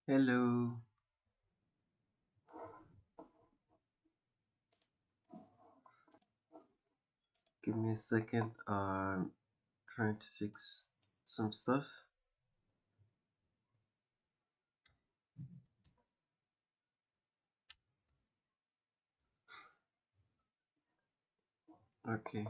Hello. Give me a second. I'm trying to fix some stuff. Okay.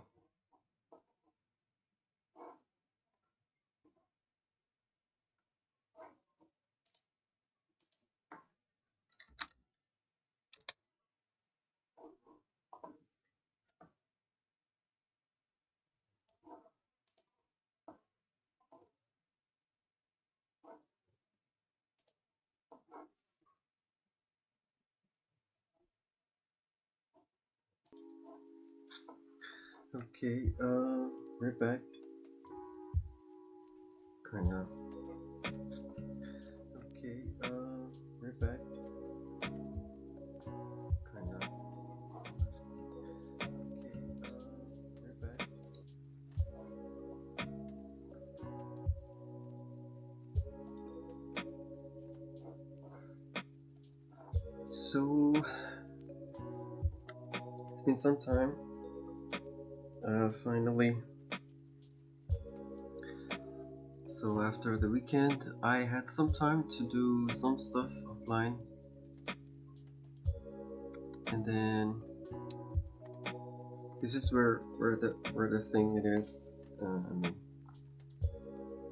Okay. We're back. Kind of. Okay. We're back. Kind of. Okay. We're back. So it's been some time. Finally. So after the weekend, I had some time to do some stuff offline, and then this is where the thing it is. I mean,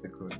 the code.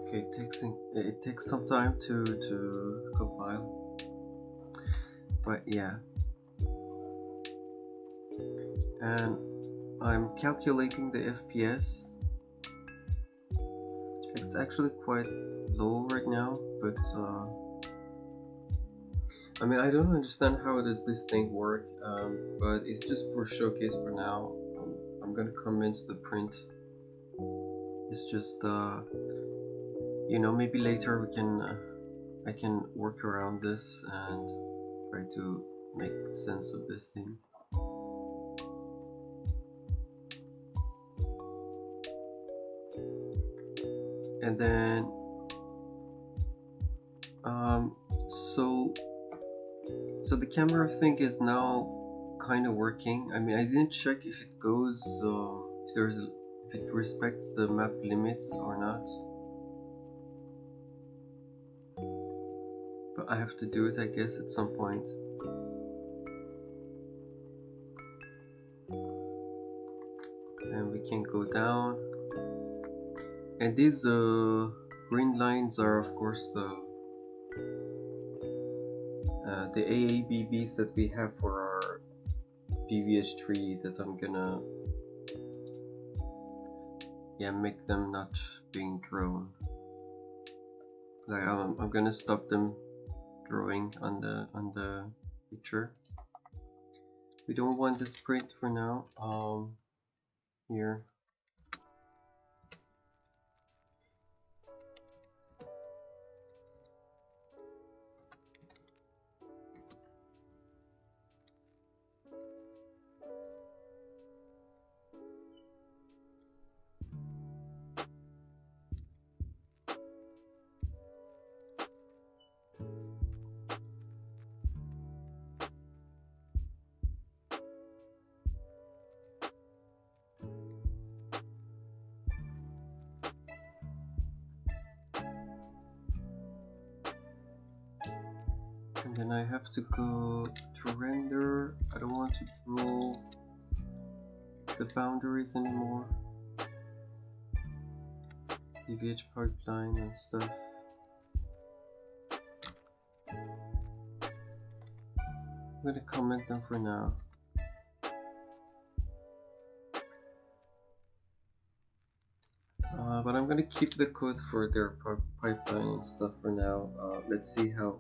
Okay, it takes some time to compile, but yeah. And I'm calculating the FPS. It's actually quite low right now, but I mean, I don't understand how does this thing work, but it's just for showcase for now. I'm gonna comment the print. It's just maybe later we can I can work around this and try to make sense of this thing. And then so the camera thing is now kind of working. I mean, I didn't check if it goes if it respects the map limits or not, but I have to do it, I guess, at some point. And we can go down, and these green lines are of course the AABBs that we have for our previous tree that I'm gonna make them not being drawn. Like I'm gonna stop them drawing on the picture. We don't want this print for now. Here. Then I have to go to render. I don't want to draw the boundaries anymore. DVH pipeline and stuff. I'm gonna comment them for now. But I'm gonna keep the code for their pipeline and stuff for now. Let's see how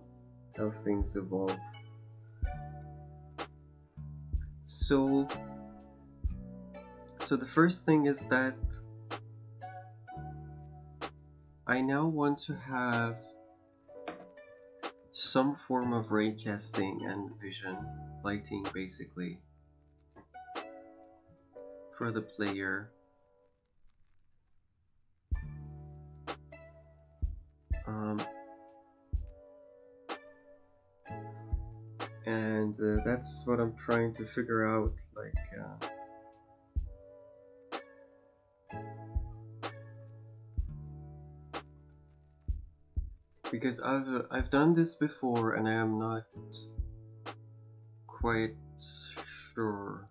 things evolve. So the first thing is that I now want to have some form of raycasting and vision lighting, basically, for the player. And that's what I'm trying to figure out, like because I've done this before and I am not quite sure.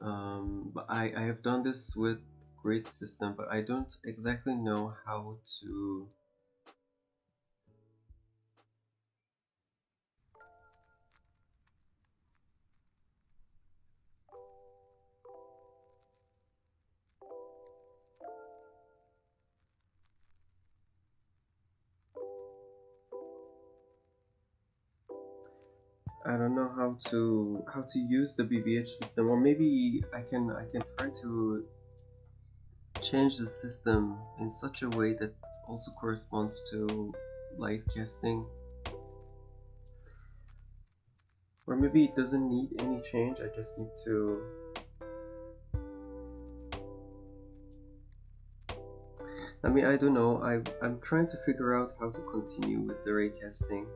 But I have done this with grid system, but I don't exactly know how to I don't know how to use the BVH system, or maybe I can try to change the system in such a way that also corresponds to light casting, or maybe it doesn't need any change. I just need to I don't know. I'm trying to figure out how to continue with the raycasting.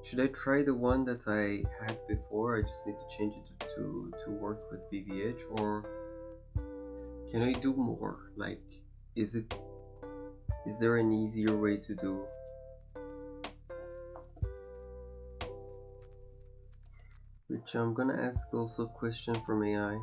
Should I try the one that I had before? I just need to change it to work with BVH, or can I do more? Like, is there an easier way to do? Which I'm gonna ask also a question from AI.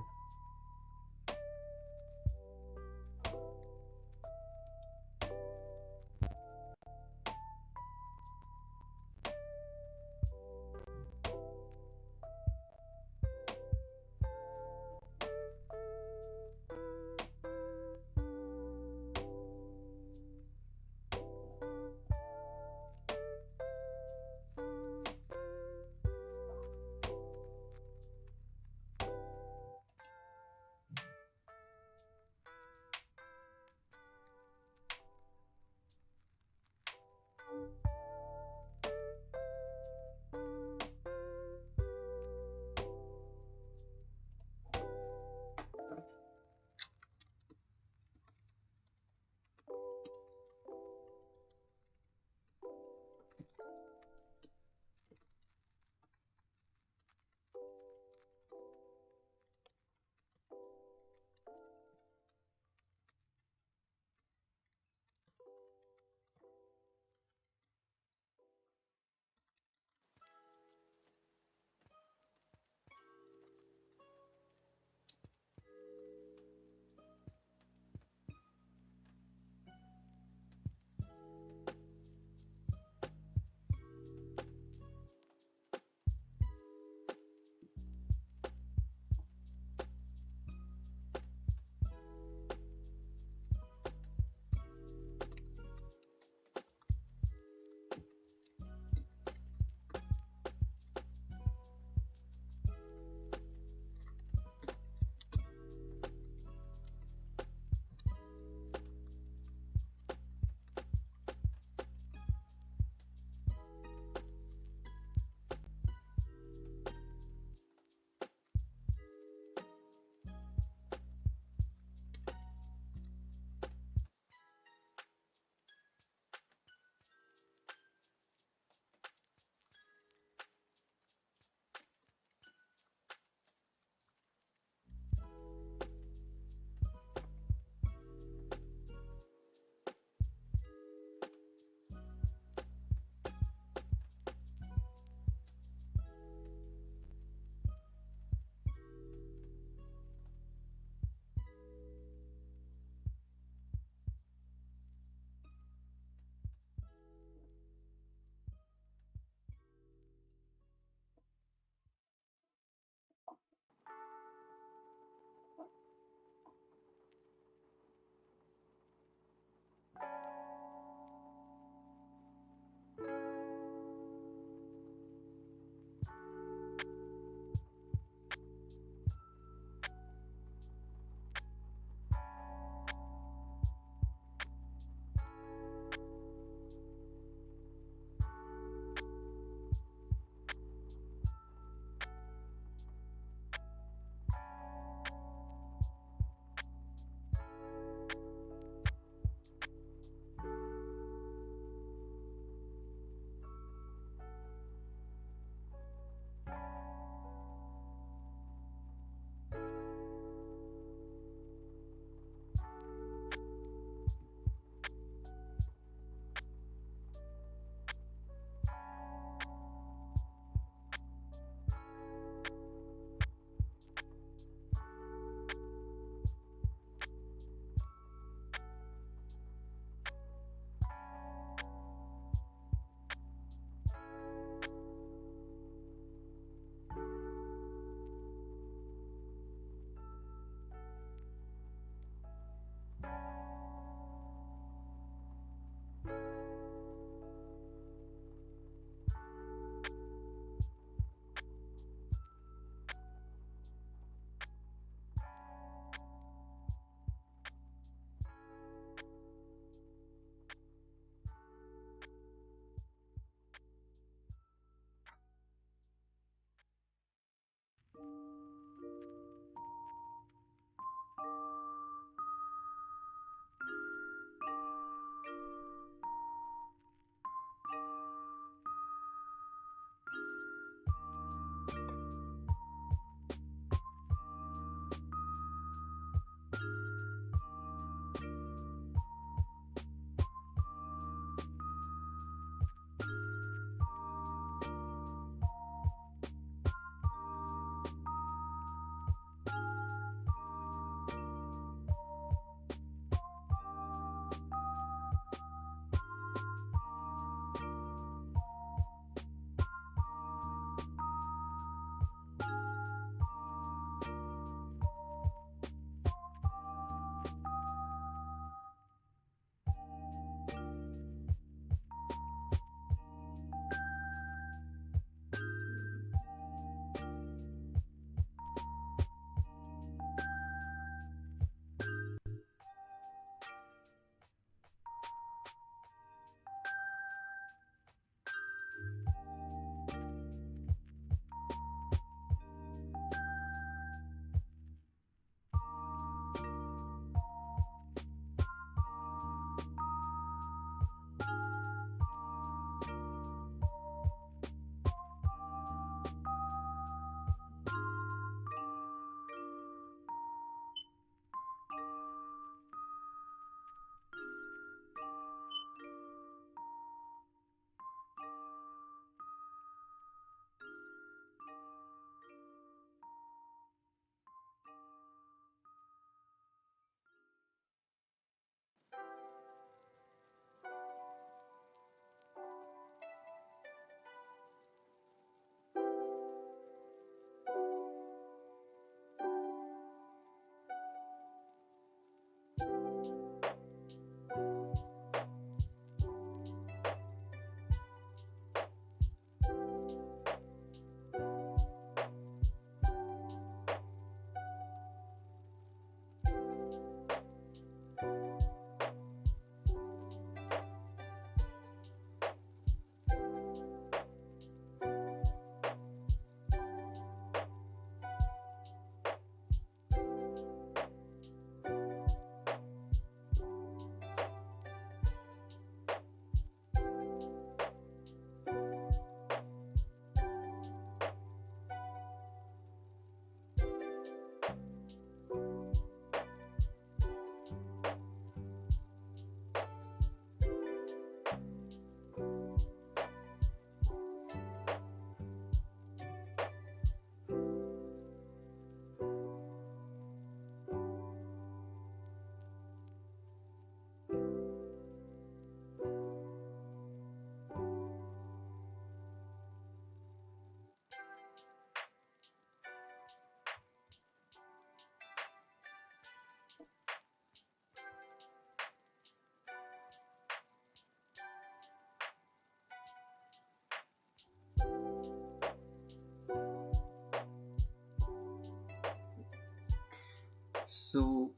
So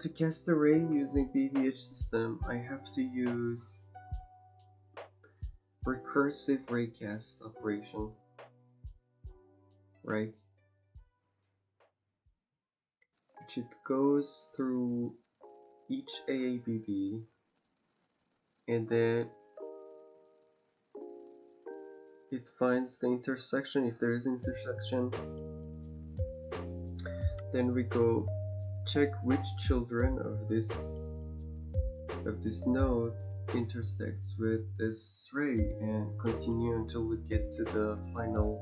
to cast array using BVH system, I have to use recursive raycast operation, right? Which it goes through each AABB and then it finds the intersection. If there is intersection, then we go check which children of this node intersects with this ray and continue until we get to the final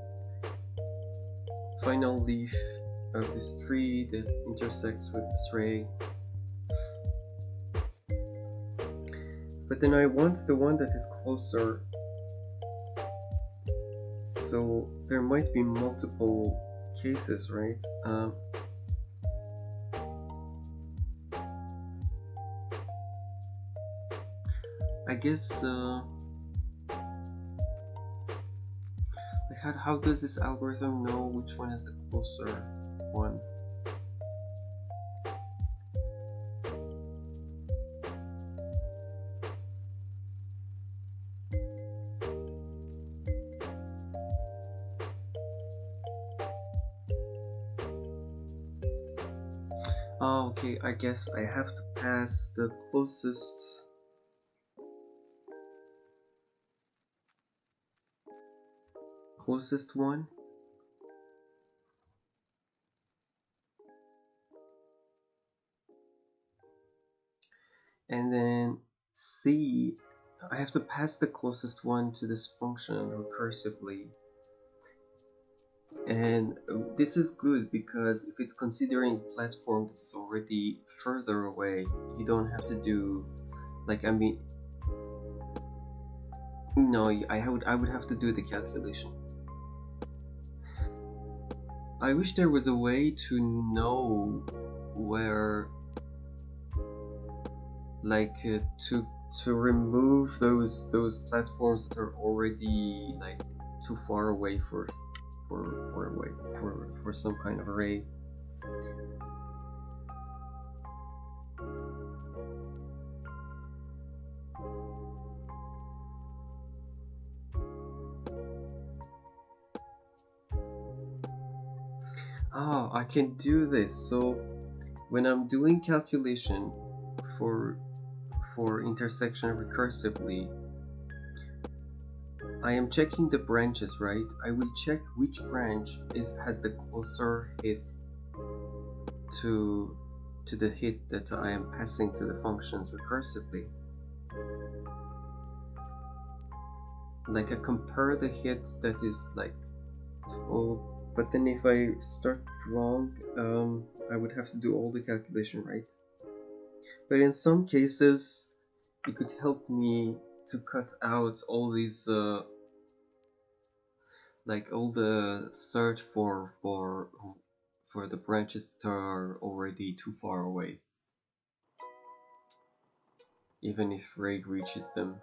leaf of this tree that intersects with this ray. But then I want the one that is closer, so there might be multiple cases, right? I guess how does this algorithm know which one is the closer one? Oh, okay, I guess I have to pass the closest one. And then C, I have to pass the closest one to this function recursively. And this is good because if it's considering a platform that is already further away, you don't have to do, like, I mean, no, I would have to do the calculation. I wish there was a way to know where, like, to remove those platforms that are already like too far away for some kind of array. Oh, I can do this. So when I'm doing calculation for intersection recursively, I am checking the branches, right? I will check which branch has the closer hit to the hit that I am passing to the functions recursively. Like I compare the hit that is like, oh, but then if I start wrong, I would have to do all the calculation, right? But in some cases, it could help me to cut out all these, like all the search for the branches that are already too far away. Even if Ray reaches them,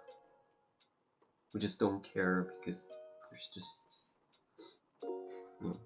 we just don't care because there's just, you know.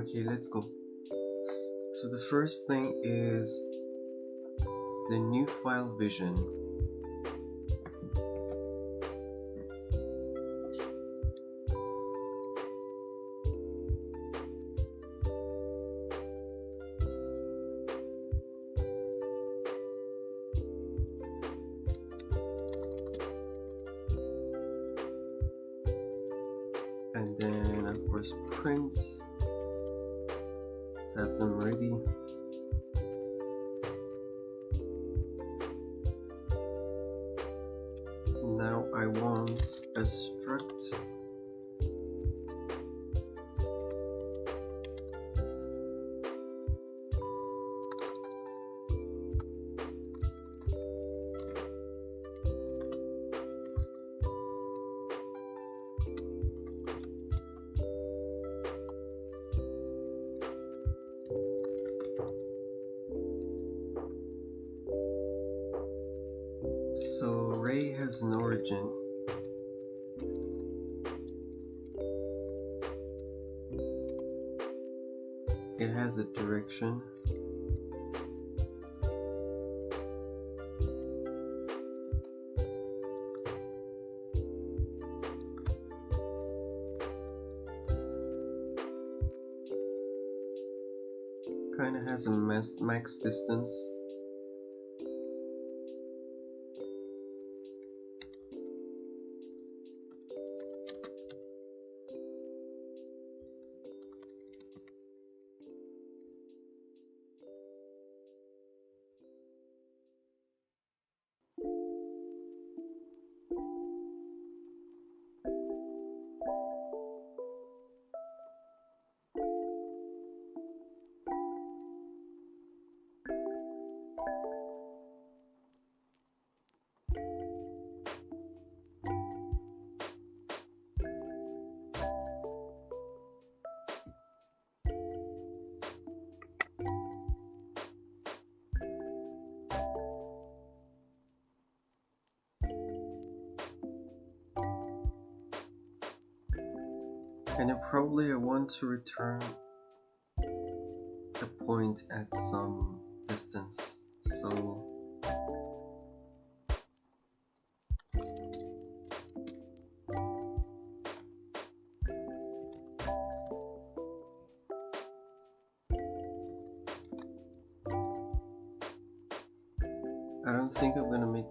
Okay, let's go. So the first thing is the new file vision. And then of course print. Let's have them ready. Now I want a struct so Ray has an origin. It has a direction. Kind of has a max distance. And then probably I want to return a point at some distance. So I don't think I'm gonna make.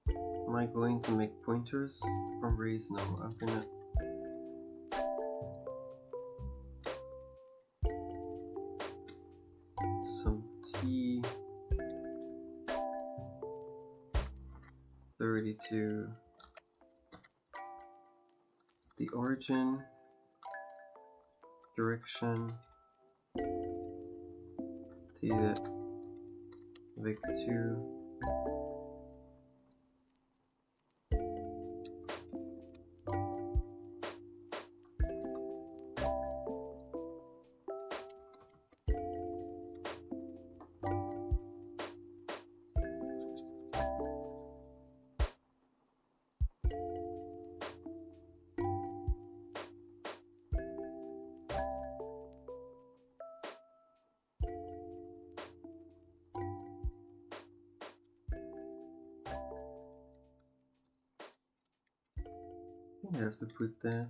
Am I going to make pointers from arrays? No, I'm gonna. Some T 32. The origin, direction, T the Vec2. I have to put that.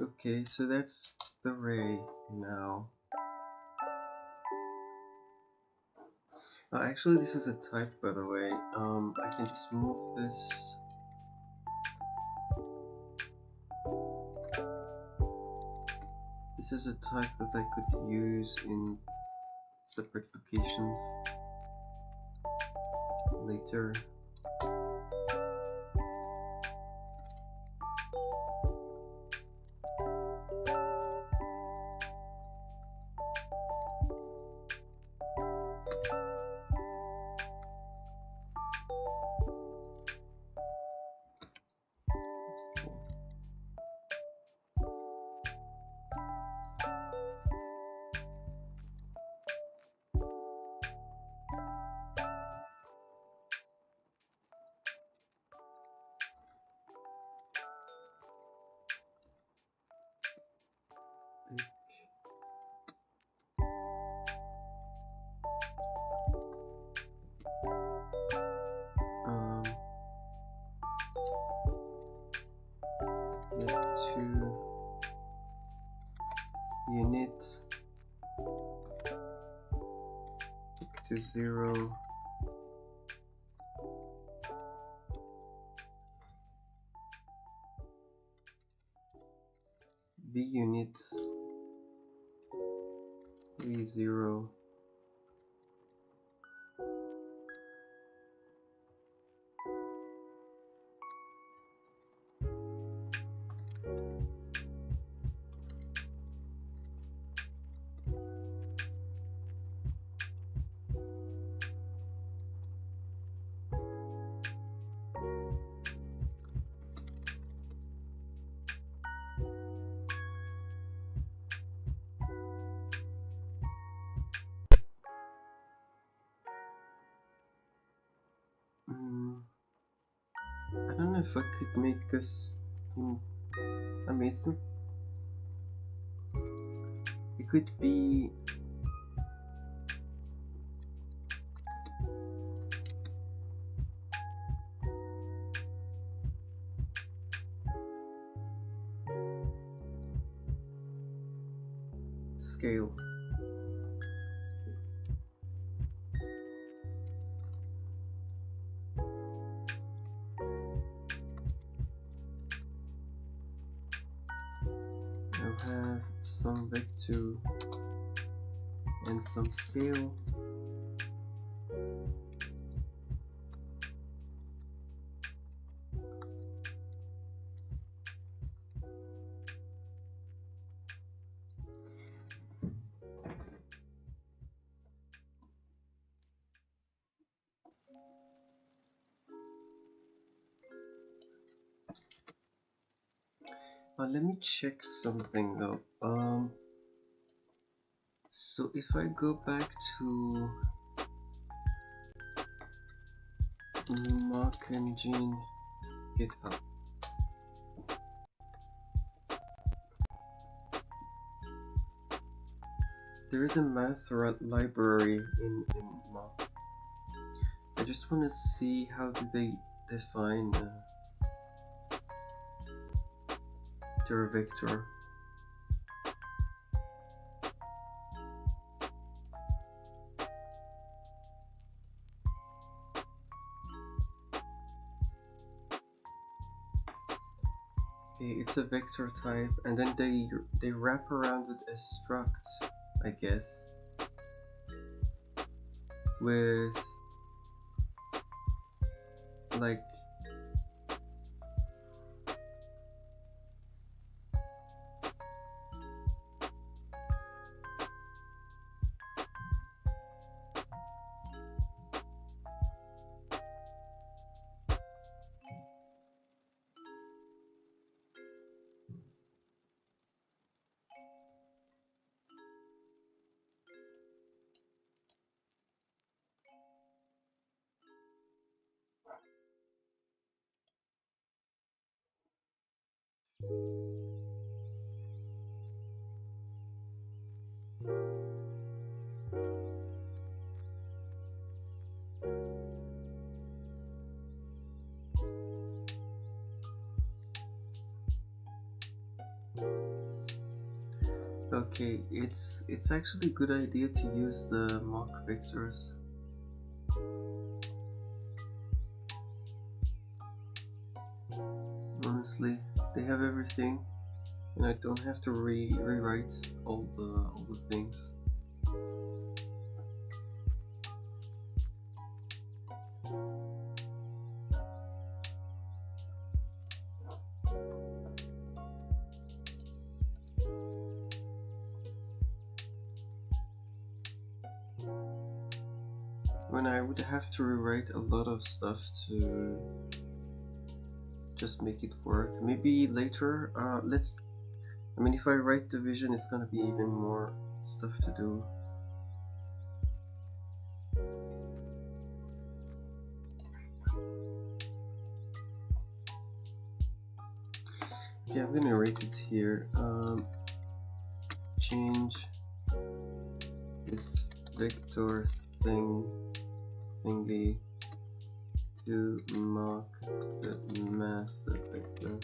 Okay, so that's the array now. Actually, this is a type, by the way. I can just move this. This is a type that I could use in separate locations later. to 0. B unit 30. I don't know if I could make this. I mean, it's not. It could be. Scale. I'll have some vec2 and some scale. Let me check something though. So if I go back to Mach Engine GitHub, there is a math library in Mach. I just want to see how do they define their vector. Okay, it's a vector type, and then they wrap around it a struct, I guess, with like okay, it's actually a good idea to use the Mach vectors. Honestly, they have everything, and I don't have to rewrite all the things. When I would have to rewrite a lot of stuff to just make it work. Maybe later, I mean, if I write the vision, it's gonna be even more stuff to do. Okay, I'm gonna write it here. Change this vector thingy to Mach the master vector.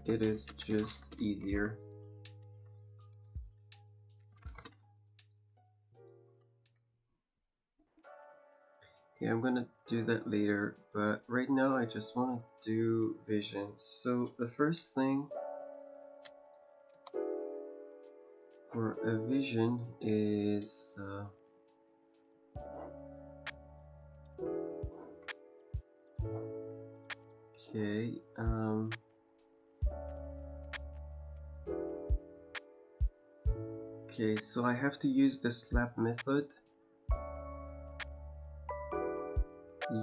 It is just easier. Yeah, I'm gonna do that later, but right now I just want to do vision. So the first thing for a vision is okay. Okay, so I have to use the slap method.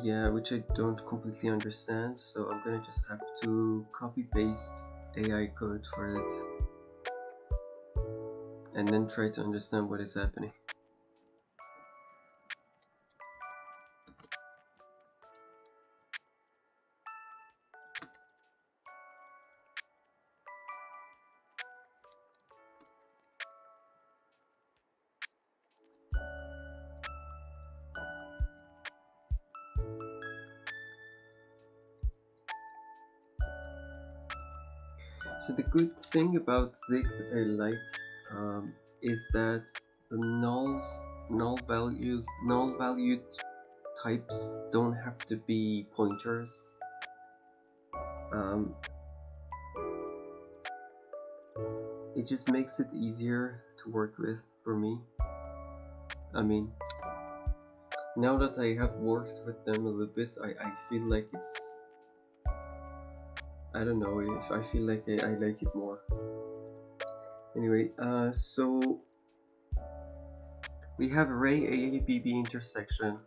Yeah, which I don't completely understand, so I'm gonna just have to copy paste AI code for it and then try to understand what is happening. So the good thing about Zig that I like is that the null valued types don't have to be pointers. It just makes it easier to work with for me. I mean, now that I have worked with them a little bit, I feel like it's, I don't know, if I feel like I like it more. Anyway, so we have array AABB intersection.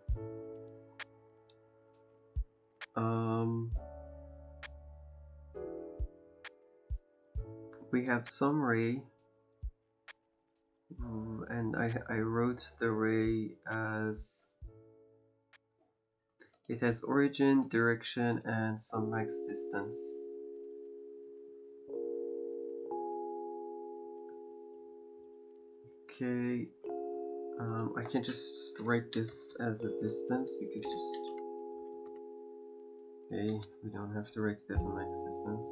We have some array, and I wrote the array as it has origin, direction, and some max distance. Okay, I can just write this as a distance because okay, we don't have to write it as a max distance.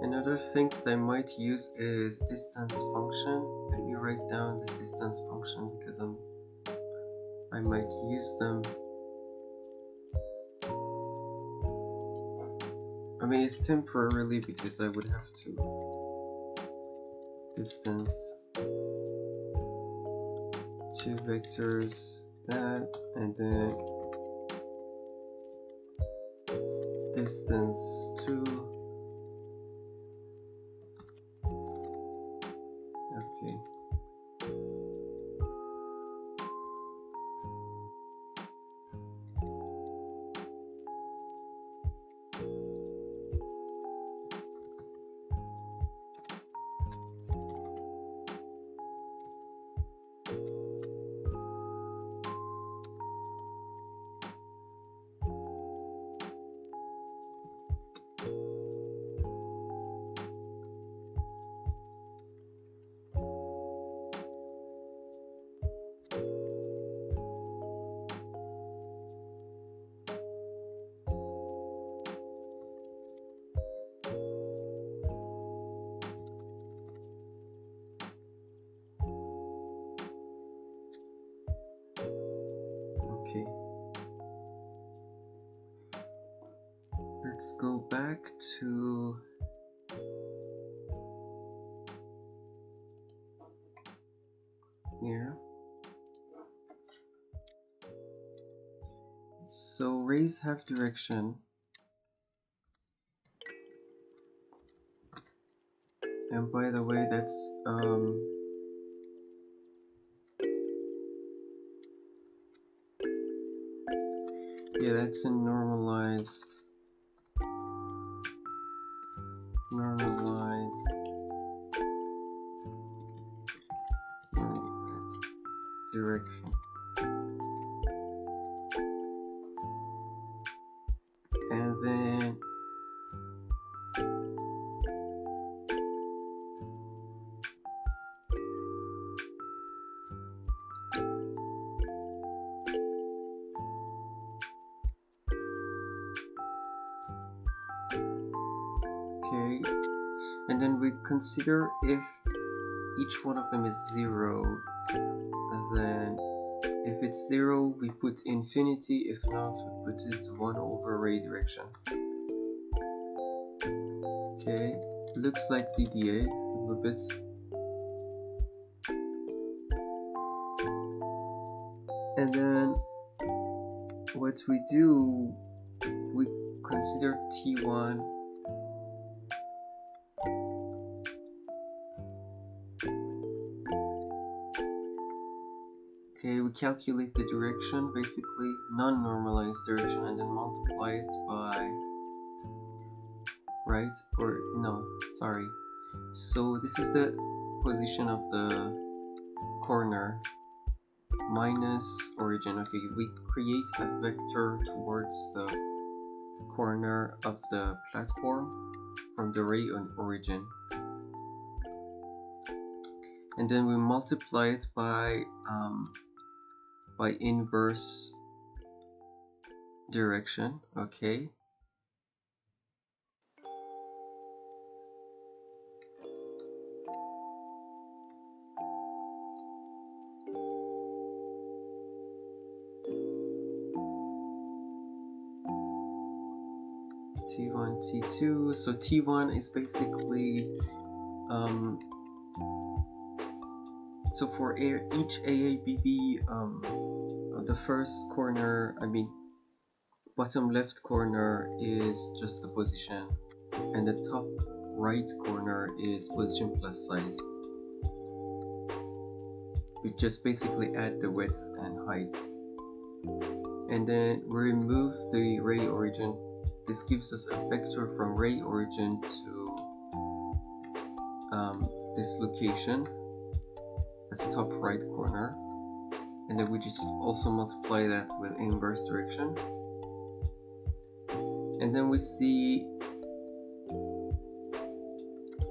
Another thing that I might use is distance function. Let me write down this distance function because I might use them. I mean, it's temporarily because I would have to distance two vectors that, and then distance 2. Okay. Okay. Let's go back to here. So rays have direction. And by the way, that's yeah, that's a normalized direction. And then and then we consider if each one of them is 0, and then if it's 0 we put infinity, if not we put it 1 over ray direction. Okay, looks like DDA a little bit. And then what we do, we consider T1 . Okay, we calculate the direction, basically non-normalized direction, and then multiply it by, right, or no, sorry. So this is the position of the corner minus origin. Okay, we create a vector towards the corner of the platform from the ray on origin, and then we multiply it by inverse direction. Okay, T1, T2. So T1 is basically so for each AABB, the first corner, I mean bottom left corner is just the position, and the top right corner is position plus size. We just basically add the width and height, and then we remove the ray origin. This gives us a vector from ray origin to this location as top right corner, and then we just also multiply that with inverse direction, and then we see,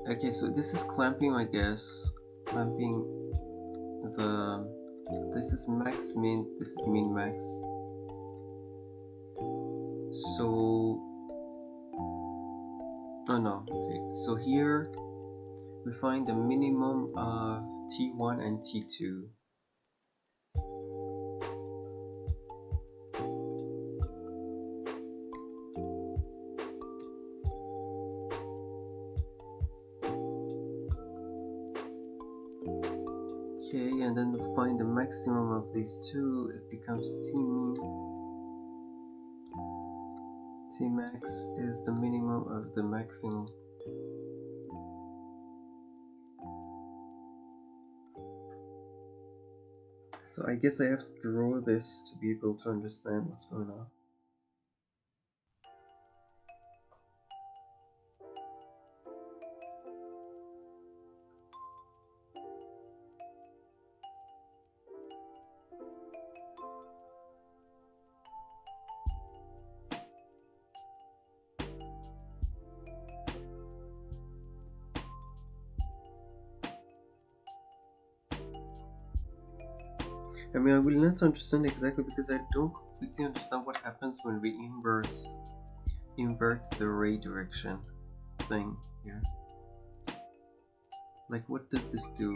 okay, so this is clamping, I guess, clamping the, this is max min, this is min max. So, oh no, okay, so here we find the minimum of T1 and T2. Okay, and then we find the maximum of these two. It becomes Tmin. Tmax is the minimum of the maximum. So I guess I have to draw this to be able to understand what's going on. I mean, I will not understand exactly because I don't completely understand what happens when we invert the ray direction thing here. Like, what does this do?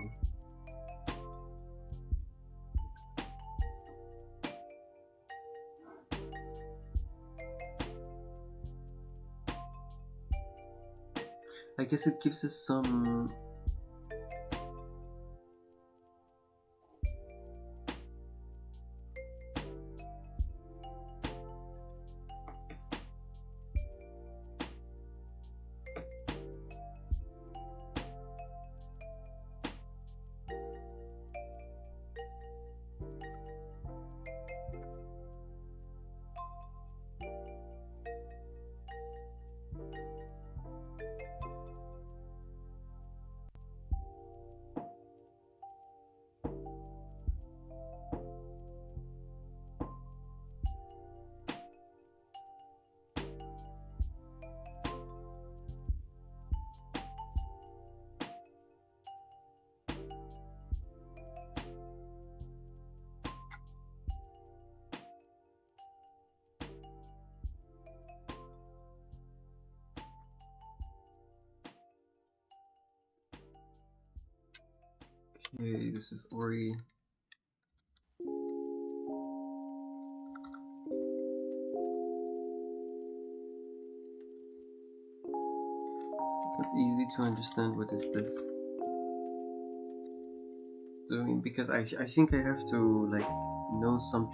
I guess it gives us some Okay, this is Ori. It's not easy to understand what is this doing, because I think I have to like know some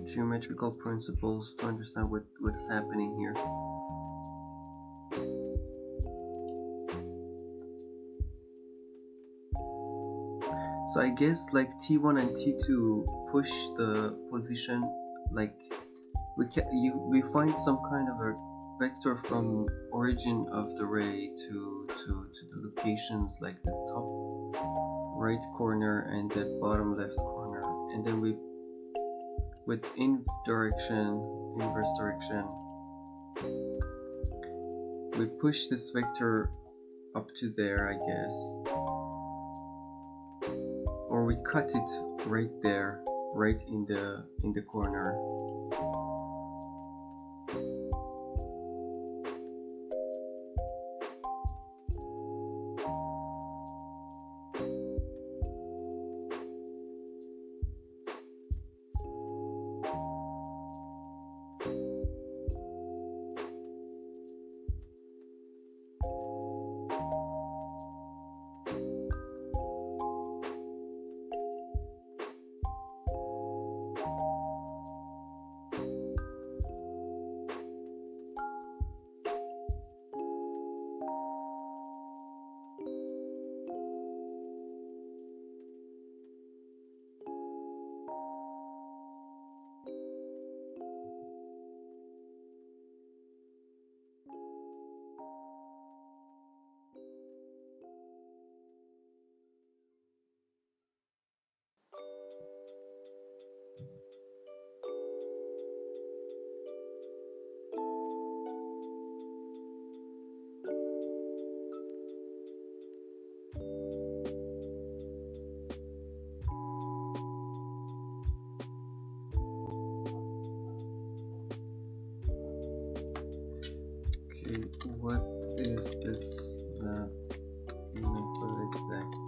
geometrical principles to understand what is happening here. So I guess like T1 and T2 push the position, like we find some kind of a vector from origin of the ray to the locations, like the top right corner and the bottom left corner, and then we, with inverse direction, we push this vector up to there, I guess, or we cut it right there, right in the corner. Okay, what is this method exactly?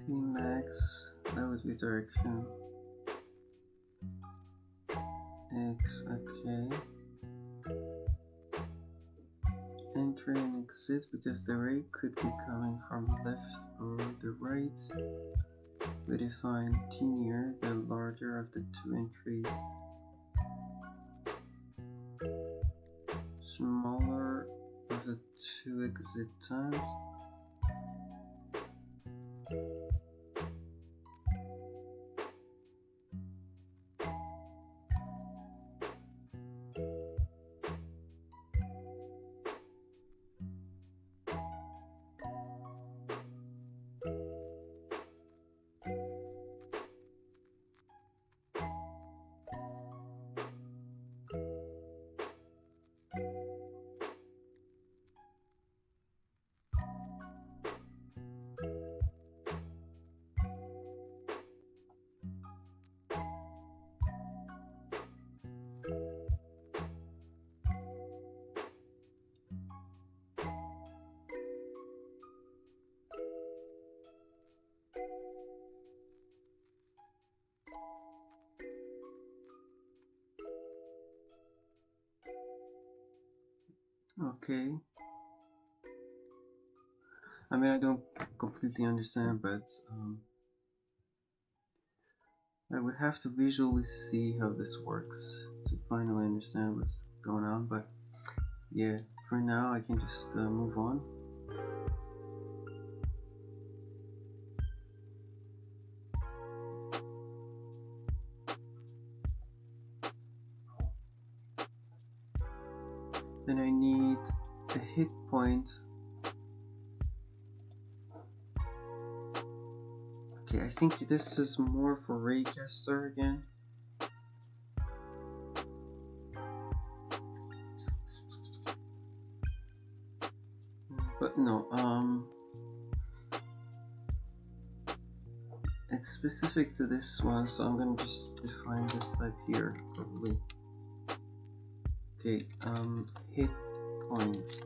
Max, that would be direction. X, okay. Enter and exit, because the ray could be coming from left or the right. We define T near, the larger of the two entries. Smaller of the two exit times. Okay. I mean, I don't completely understand, but I would have to visually see how this works to finally understand what's going on, but yeah, for now I can just move on. Then I need a hit point. Okay, I think this is more for Raycaster again. But no, it's specific to this one, so I'm gonna just define this type here, probably. Okay, hit point.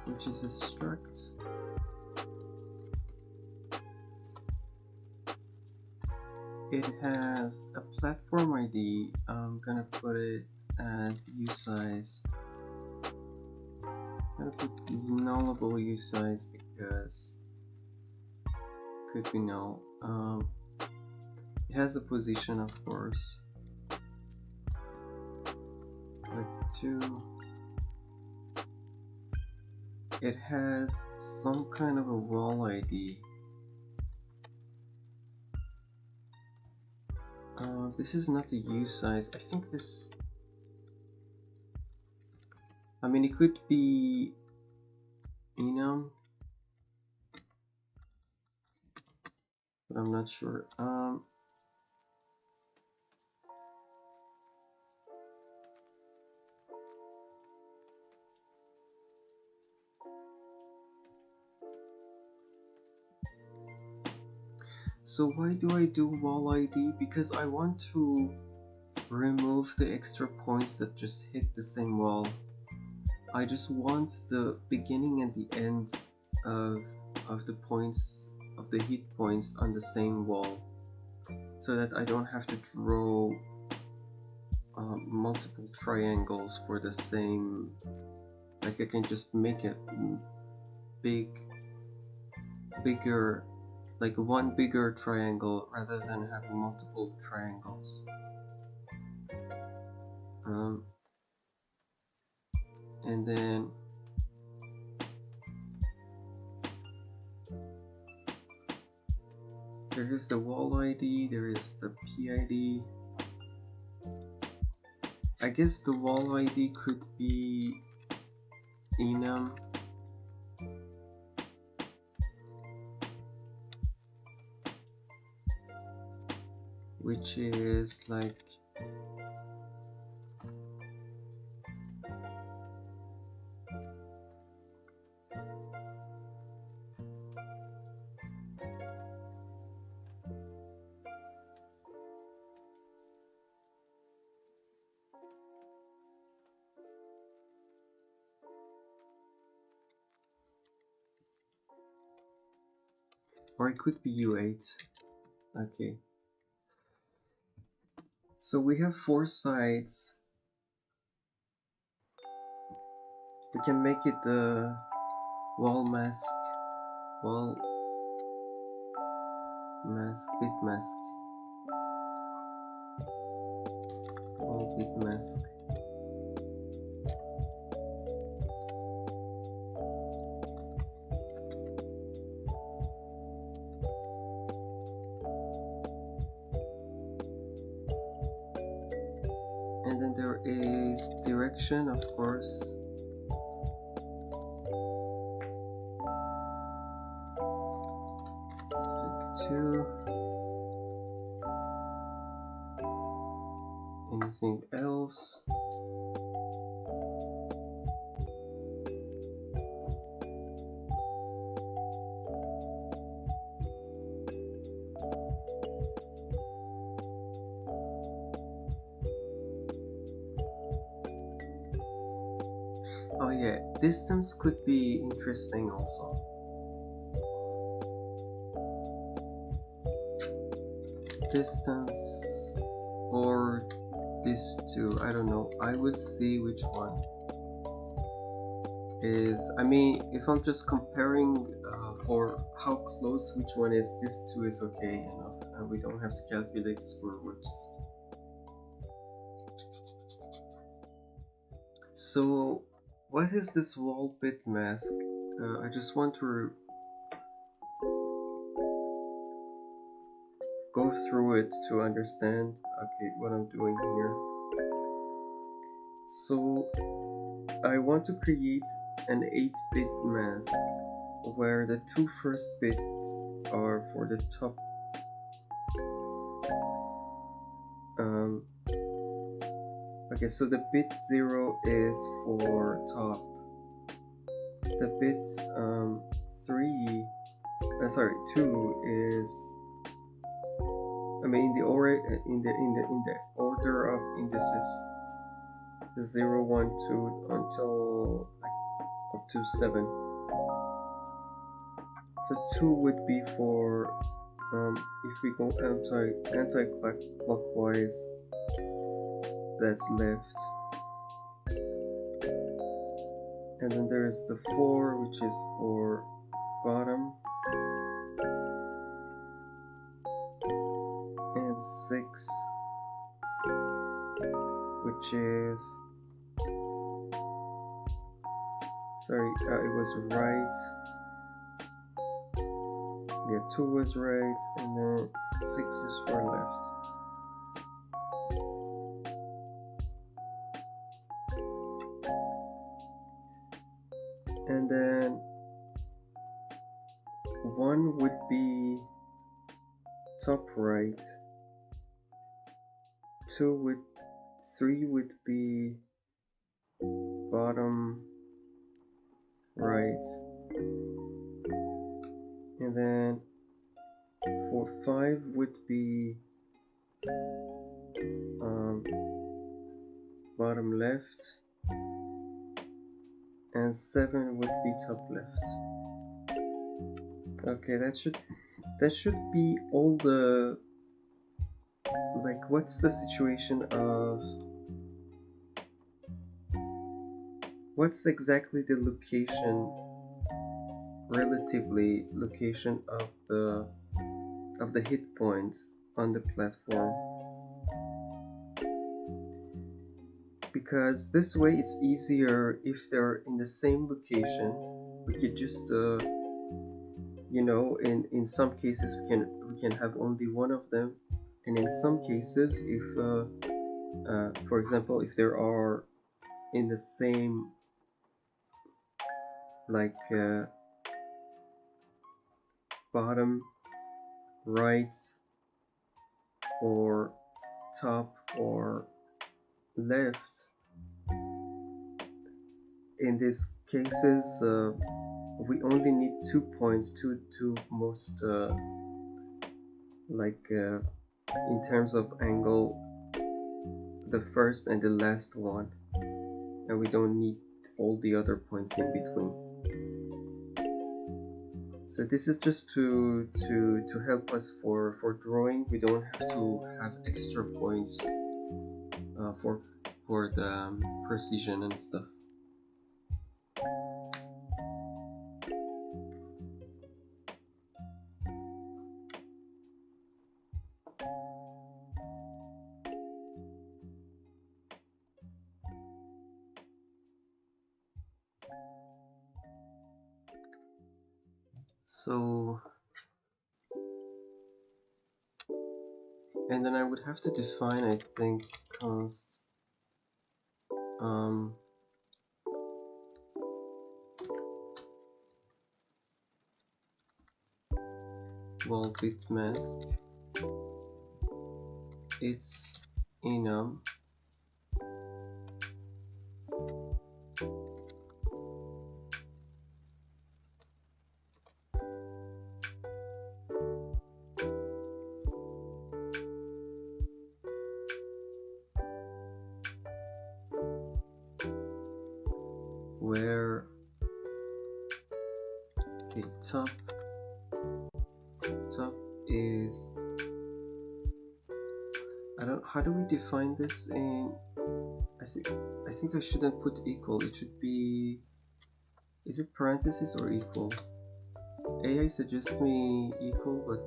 Which is a struct. It has a platform ID. I'm gonna put it as usize. I'm gonna put nullable usize because it could be null. It has a position, of course, like 2. It has some kind of a wall ID. This is not a usize. I think this. I mean, it could be enum, but I'm not sure. So why do I do wall ID? Because I want to remove the extra points that just hit the same wall. I just want the beginning and the end of the points, of the hit points on the same wall, so that I don't have to draw multiple triangles for the same. Like, I can just make it bigger, like one bigger triangle rather than having multiple triangles. And then there is the wall ID, there is the PID. I guess the wall ID could be enum. Which is like or it could be U8. Okay. So we have 4 sides. We can make it the wall mask, bit mask, wall bit mask. And then there is direction, of course. Pick 2. Anything else? Oh yeah, distance could be interesting also. Distance or these two, I don't know. I would see which one is, I mean, if I'm just comparing for how close which one is, this two is okay enough, and we don't have to calculate the square root. So what is this wall bit mask? I just want to go through it to understand what I'm doing here. So I want to create an 8-bit mask where the two first bits are for the top okay, so the bit 0 is for top. The bit 2 is, I mean, in the order of indices, the 0, 1, 2 until like up to 7. So 2 would be for if we go anti-clockwise, that's left. And then there is the 4, which is for bottom, and 6, which is, sorry, it was right. Yeah, 2 was right, and then 6 is for left. And then 1 would be top right, 3 would be bottom right, and then for 5 would be bottom left, and 7 would be top left. Okay, that should be all the, like, what's the situation of, what's exactly the location, relatively location of the hit point on the platform, because this way it's easier if they're in the same location. We could just you know, in some cases we can have only one of them, and in some cases, if for example, if there are in the same, like bottom right or top or left, in these cases we only need 2 points to most like in terms of angle, the first and the last one, and we don't need all the other points in between. So this is just to help us for drawing. We don't have to have extra points for the precision and stuff. So, and then I would have to define, I think, const wall bit mask. It's enum where top is how do we define this in, I think I shouldn't put equal, it should be, is it parentheses or equal? AI suggests me equal, but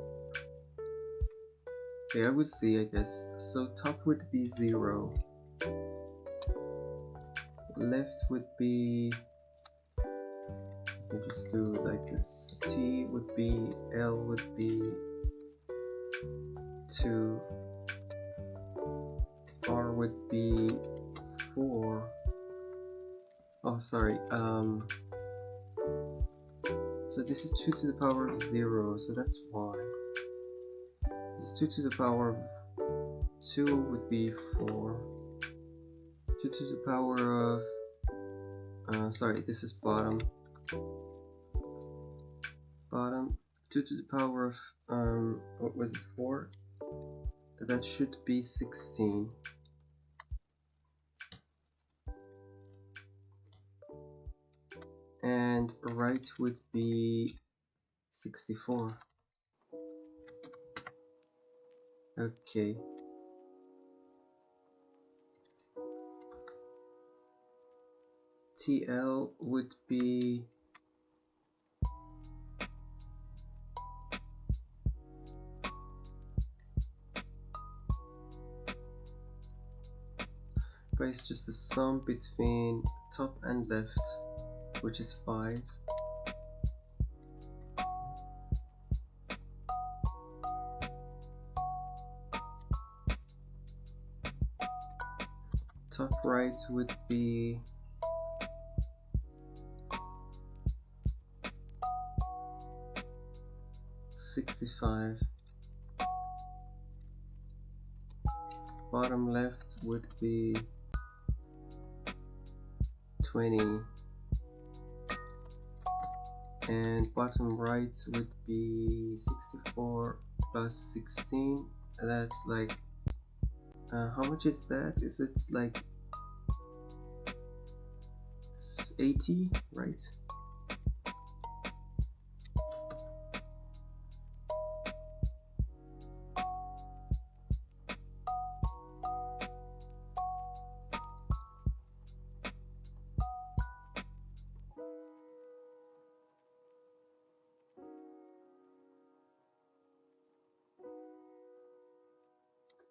okay, I would see, I guess. So top would be 0, left would be, I can just do like this, T would be, L would be 2, R would be 4, oh sorry, so this is 2 to the power of 0, so that's y. This is 2 to the power of 2 would be 4. 2 to the power of, sorry, this is bottom. Bottom, 2 to the power of, what was it, 4? That should be 16. And right would be 64. Okay. TL would be it's just the sum between top and left, which is 5. Top right would be 65. Bottom left would be 20. And bottom right would be 64 plus 16. That's like, how much is that? Is it like 80, right?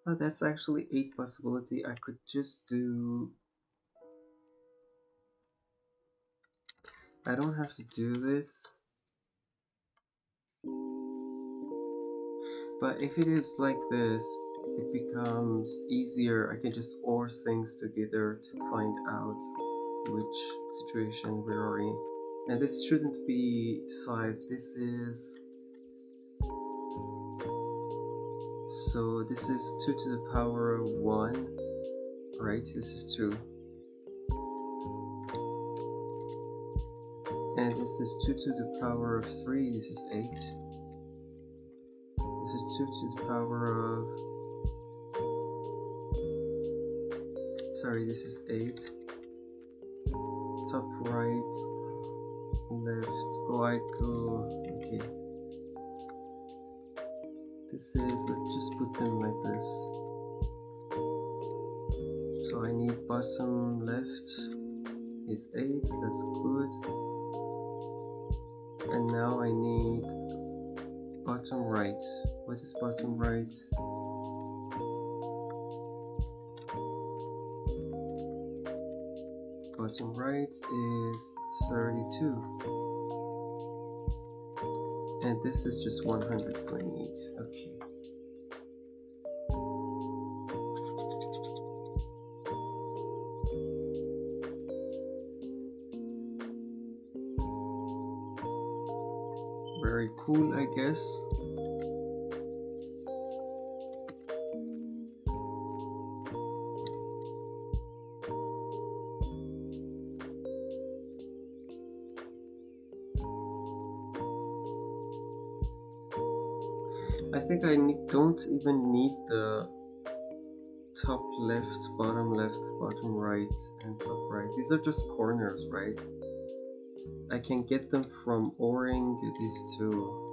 Oh, that's actually 8 possibility. I could just do, I don't have to do this. But if it is like this, it becomes easier. I can just OR things together to find out which situation we are in. And this shouldn't be 5, this is, so this is 2 to the power of 1, right? This is 2. And this is 2 to the power of 3, this is 8. This is 2 to the power of, sorry, this is 8. Top right, left, oh I go, okay. This is, let's just put them like this. So I need bottom left is 8, that's good. And now I need bottom right. What is bottom right? Bottom right is 32. And this is just 128. Okay. Very cool, I guess. I think I don't even need the top left, bottom right, and top right. These are just corners, right? I can get them from ORing these two.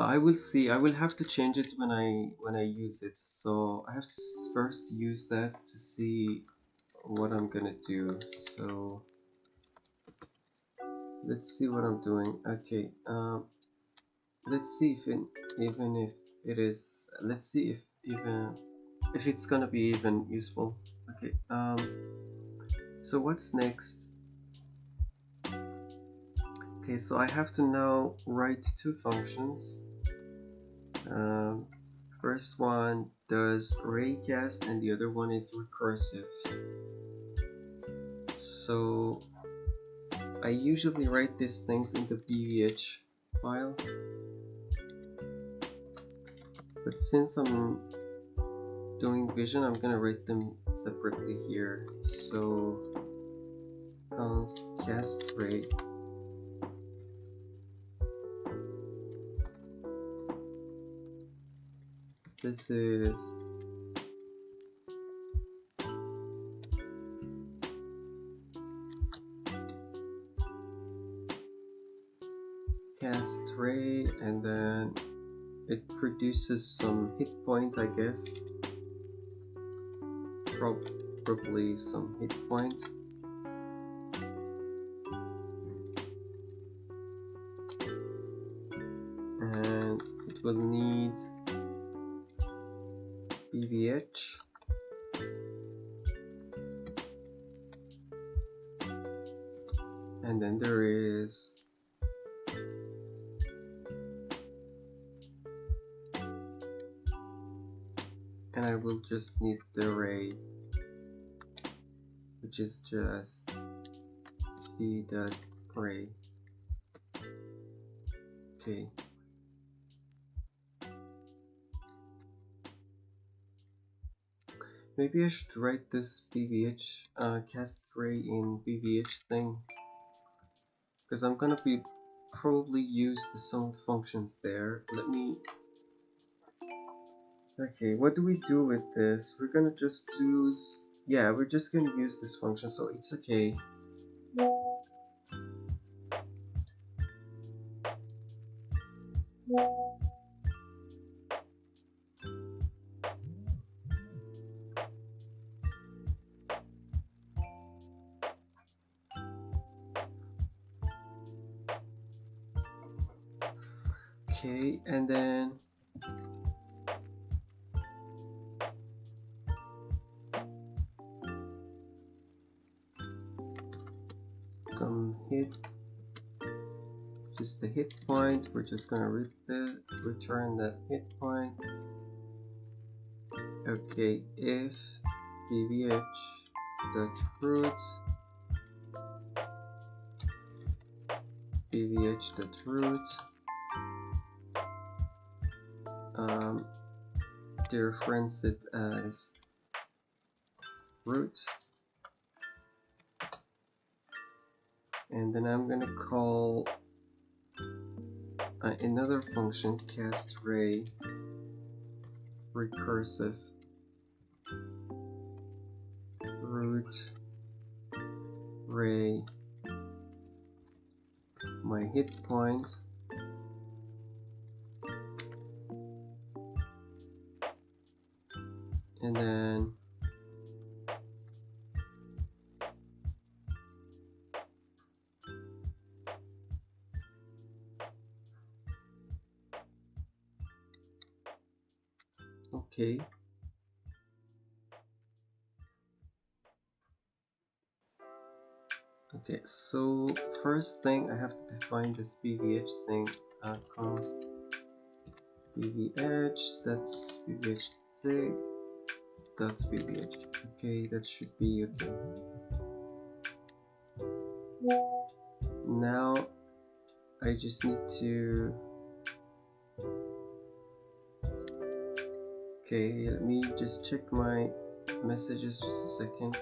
But I will see. I will have to change it when I use it. So I have to first use that to see what I'm gonna do. So let's see what I'm doing. Okay. Let's see if even if it is. Let's see if even if it's gonna be even useful. Okay. So what's next? Okay, so I have to now write two functions. First one does raycast and the other one is recursive. So I usually write these things in the BVH file, but since I'm doing vision, I'm gonna write them separately here. So const cast ray. This is cast ray, and then it produces some hit point, I guess. Probably some hit point. And it will need BVH. And then there is and I will just need the array, which is just t.array. Okay. Maybe I should write this BVH cast array in BVH thing, because I'm gonna be probably use some functions there. Let me. Okay, what do we do with this? We're gonna just use. Yeah, we're just gonna use this function, so it's okay. Okay, and then some hit, just the hit point. We're just gonna return that hit point. Okay, if bvh.root dereference it as root, and then I'm gonna call another function, cast ray recursive root ray my hit point, and then okay. Okay, so first thing I have to define this BVH thing, const BVH, that's BVH sig, that's BVH. Okay, that should be okay. Now I just need to. Okay, let me just check my messages just a second.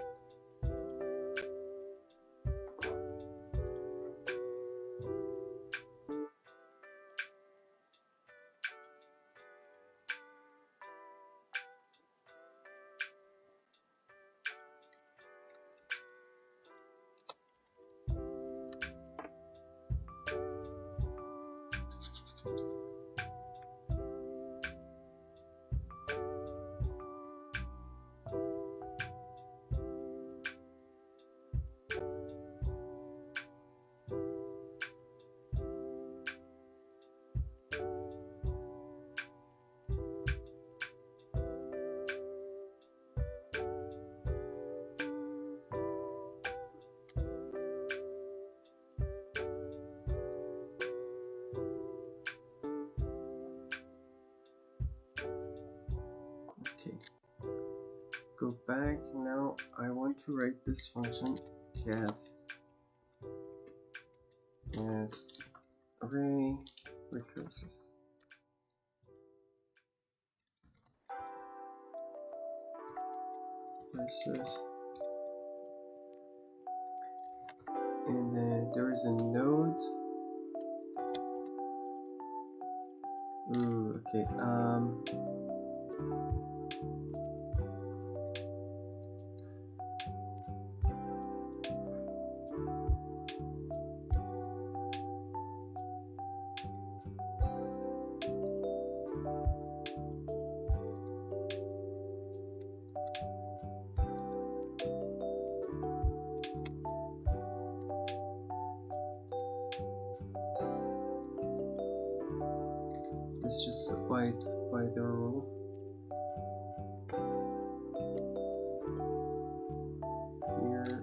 Okay, go back. Now I want to write this function cast as array recursive. And then there is a node. Ooh, okay. Let's just abide by the rule. Here.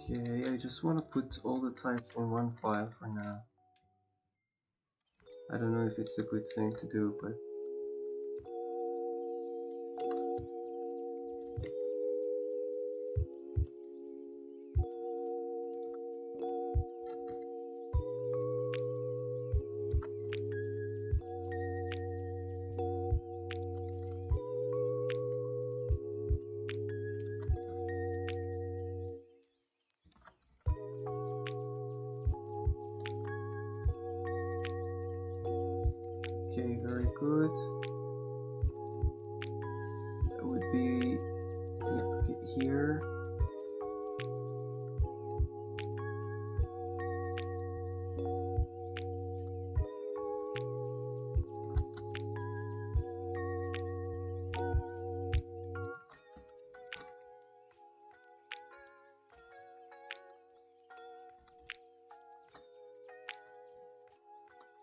Okay, I just want to put all the types in one file for now. I don't know if it's a good thing to do, but okay, very good. That would be, yeah, okay, here.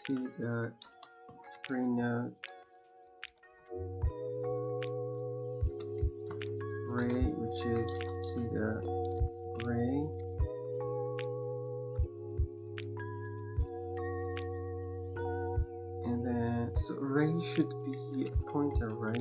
See the green node. Ray, which is see the ray. And then so ray should be a pointer, right?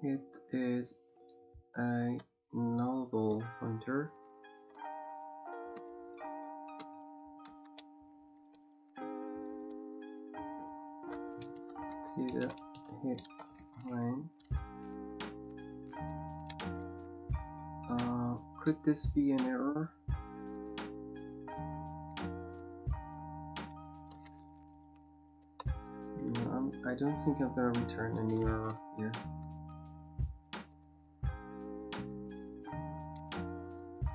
It is a nullable pointer. See the hit line. Could this be an error? No, I don't think I'm gonna return any error here.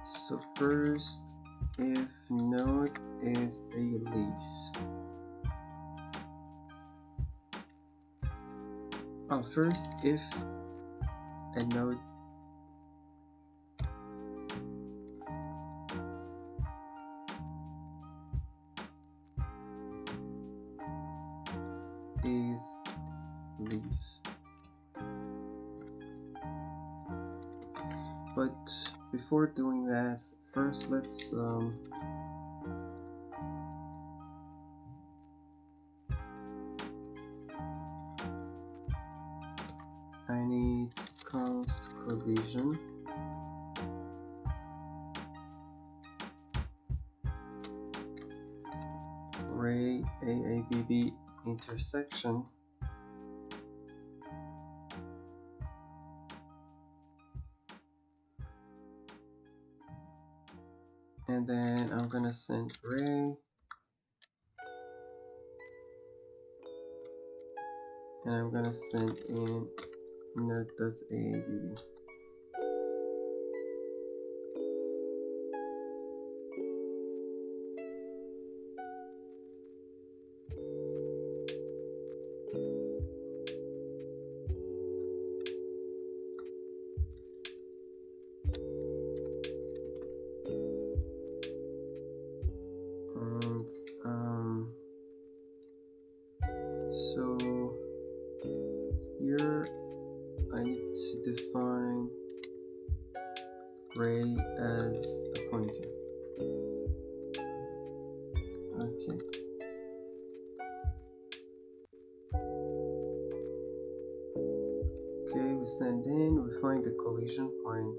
So first, if node is a leaf. Oh, first, if a node is leaf. But before doing that, first let's collision. Ray AABB intersection. And then I'm gonna send Ray. And I'm gonna send in node.abb. So here I need to define Ray as a pointer. Okay. Okay, we send in, we find the collision point.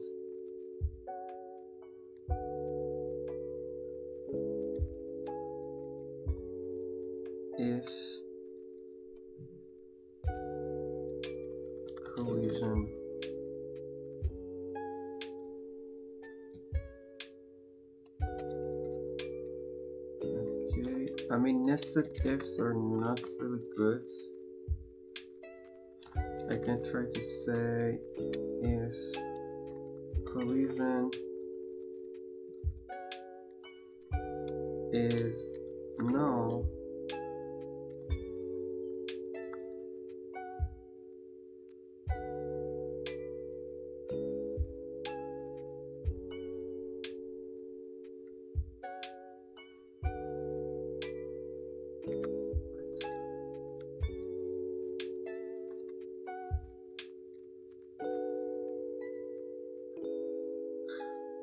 If collision I mean, nested ifs are not really good. I can try to say if collision is null,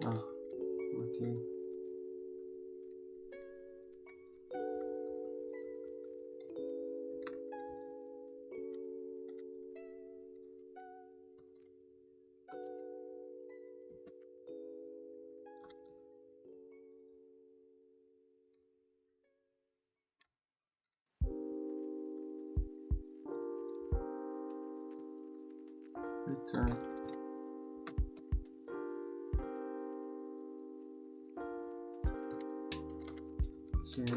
okay. Return. Okay.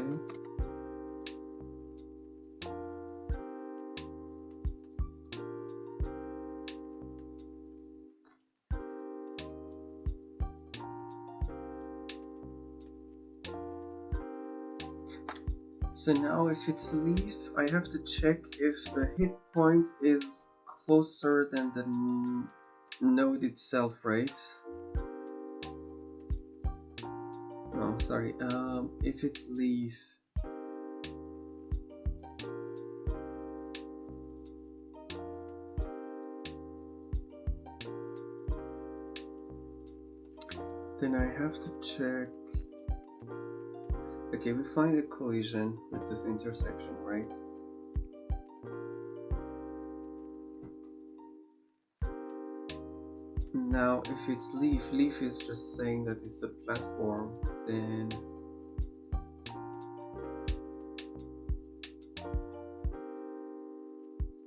So now if it's leaf, I have to check if the hit point is closer than the node itself, right? No, sorry. If it's leaf, then I have to check. Okay, we find a collision with this intersection, right? Now, if it's leaf, leaf is just saying that it's a platform,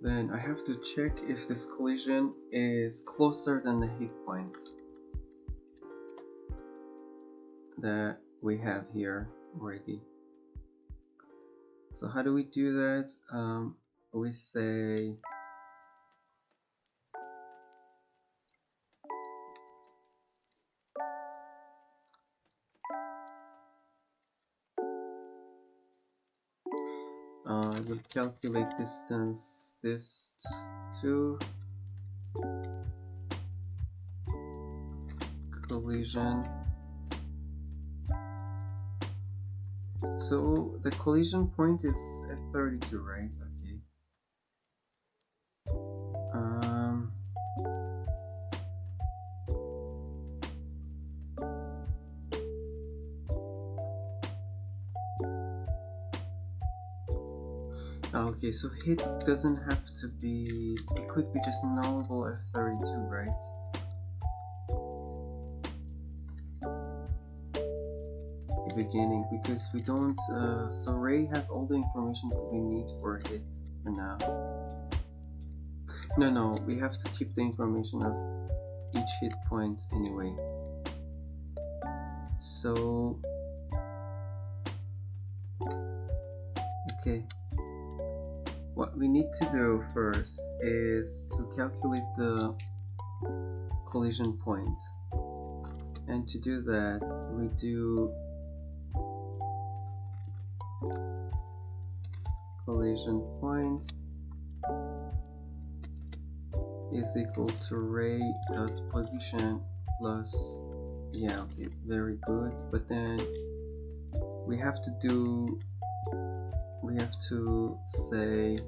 then I have to check if this collision is closer than the hit point that we have here already. So how do we do that? We say I will calculate distance dist to collision. So the collision point is at 32, right? Okay. Okay, so hit doesn't have to be, it could be just nullable at 32, right? beginning because we don't. So Ray has all the information that we need for hit for now. No, we have to keep the information of each hit point anyway. So okay, what we need to do first is to calculate the collision point, and to do that we do collision point is equal to ray.position plus, yeah, okay, very good, but then we have to say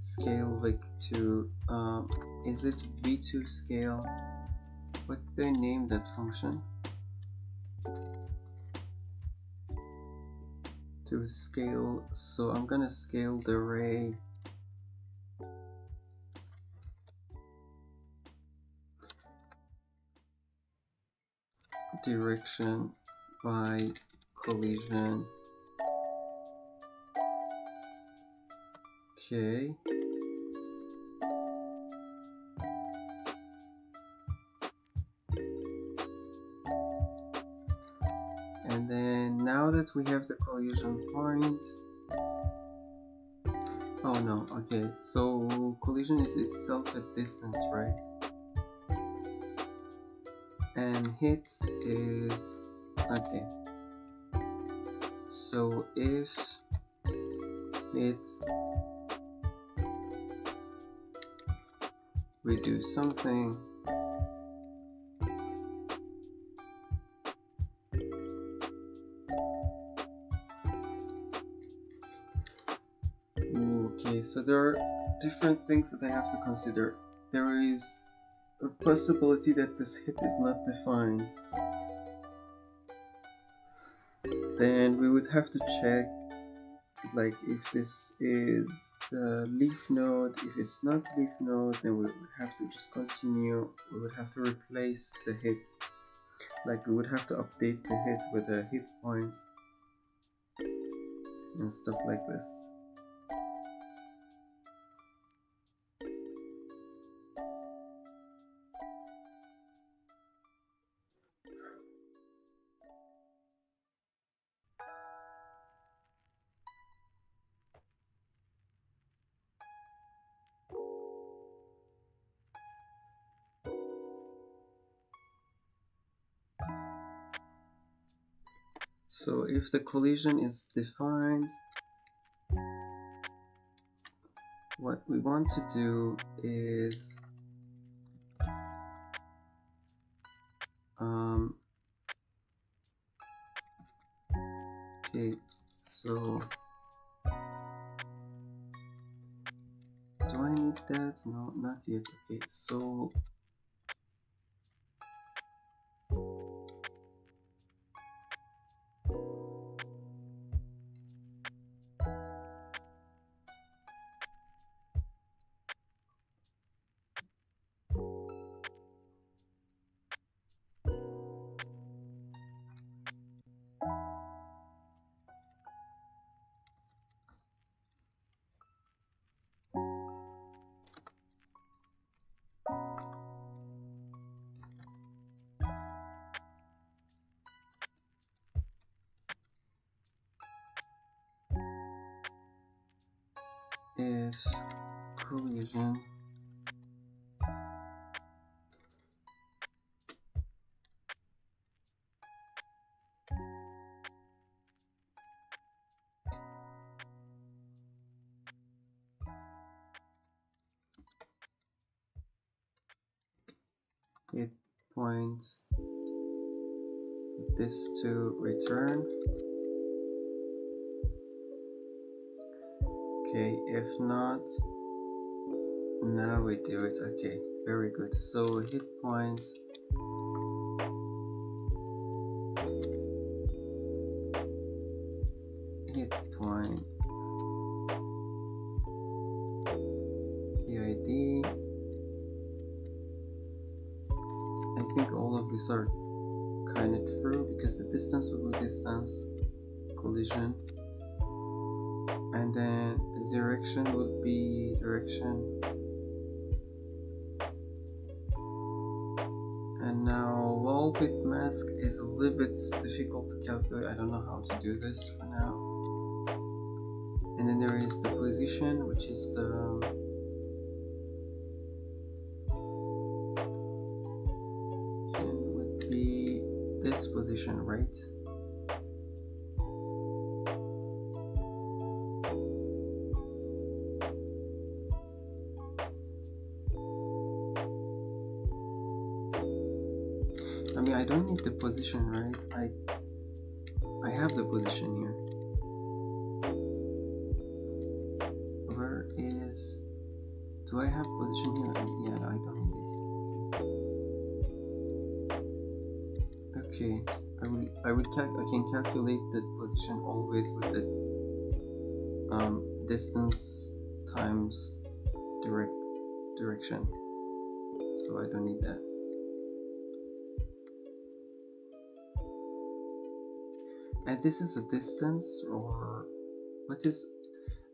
scale like to is it v2 scale? What did they name that function? To scale, so I'm gonna scale the ray direction by collision. Okay. And then now that we have the collision point, oh no, okay, so collision is itself a distance, right? And hit is, okay, so if it we do something okay, so there are different things that I have to consider. There is a possibility that this hit is not defined. Then we would have to check like if this is the leaf node. If it's not leaf node, then we would have to just continue. We would have to replace the hit, like we would have to update the hit with a hit point and stuff like this. So if the collision is defined, what we want to do is okay, so do I need that? No, not yet. Okay, so if collision hit point this to return. Okay, if not, now we do it. Okay, very good. So hit point PID. I think all both are kind of true, because the distance will be distance collision, and then the direction will be direction. And now wall width mask is a little bit difficult to calculate. I don't know how to do this for now. And then there is the position, which is the would be this position, right? I mean, I don't need the position, right? I have the position here. Where is? Do I have position here? Yeah, I don't need this. Okay, I can calculate the position always with the distance times direction. So I don't need that. And this is a distance, or what is?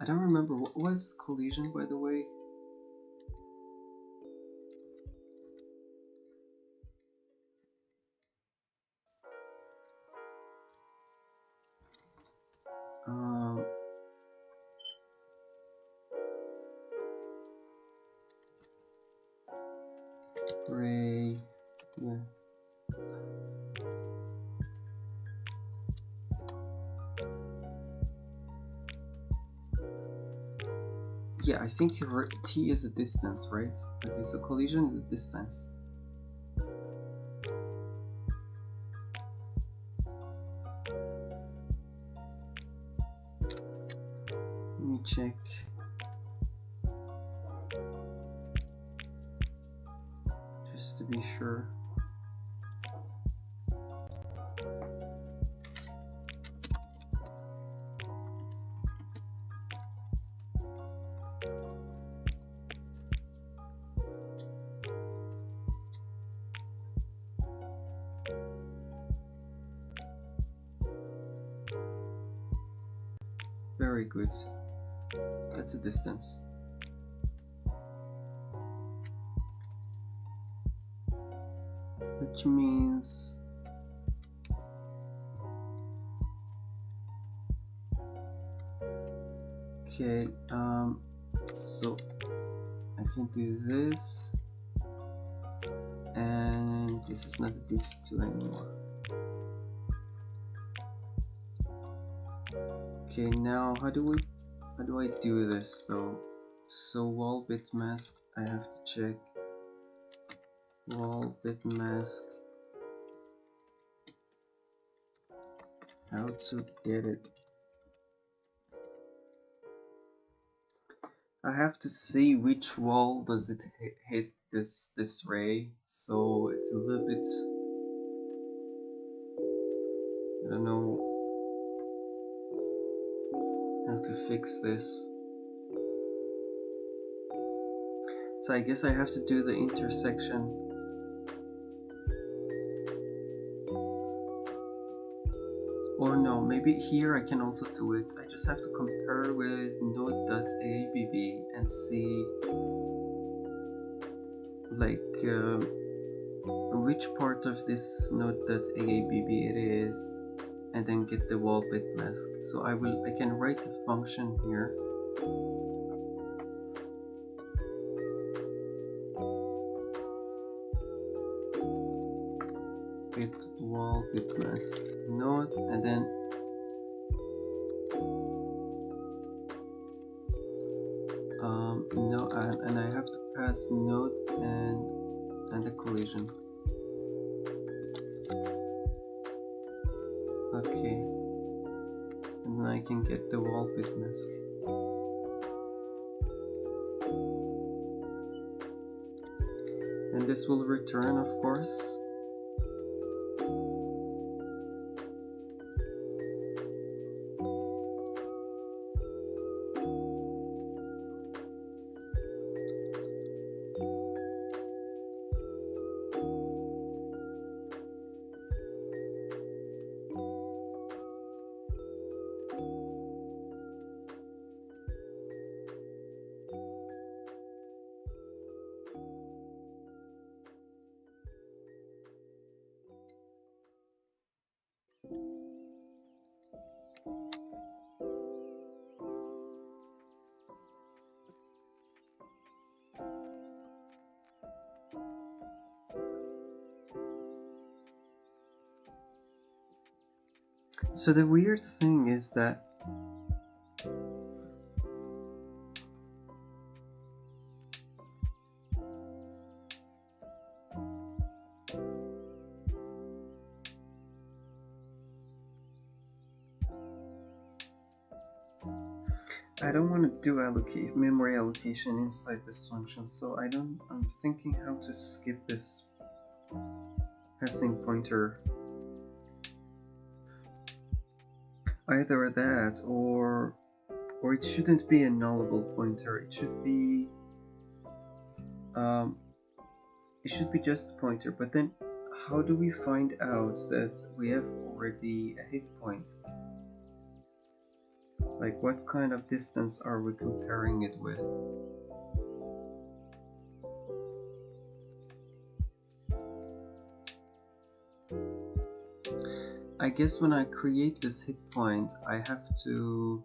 I don't remember. What was collision, by the way? Ray, yeah. Yeah, I think T is a distance, right? Okay, so collision is a distance. Let me check. Just to be sure. Very good. That's a distance. Which means okay, so I can do this, and this is not these two anymore. Okay, now how do I do this though? So wall width mask, I have to check wall width mask, how to get it. I have to see which wall does it hit this ray, so it's a little bit, I don't know how to fix this. So I guess I have to do the intersection. Or no, maybe here I can also do it. I just have to compare with node.abb and see like which part of this node.abb it is, and then get the wall width mask. So I can write a function here. Get wall width mask node, and then no, and I have to pass node and a collision. Okay, and then I can get the wall width mask. And this will return, of course. So the weird thing is that I don't want to do memory allocation inside this function, so I'm thinking how to skip this passing pointer. Either that or it shouldn't be a nullable pointer. It should be just a pointer. But then how do we find out that we have already a hit point? Like, what kind of distance are we comparing it with? I guess when I create this hit point, I have to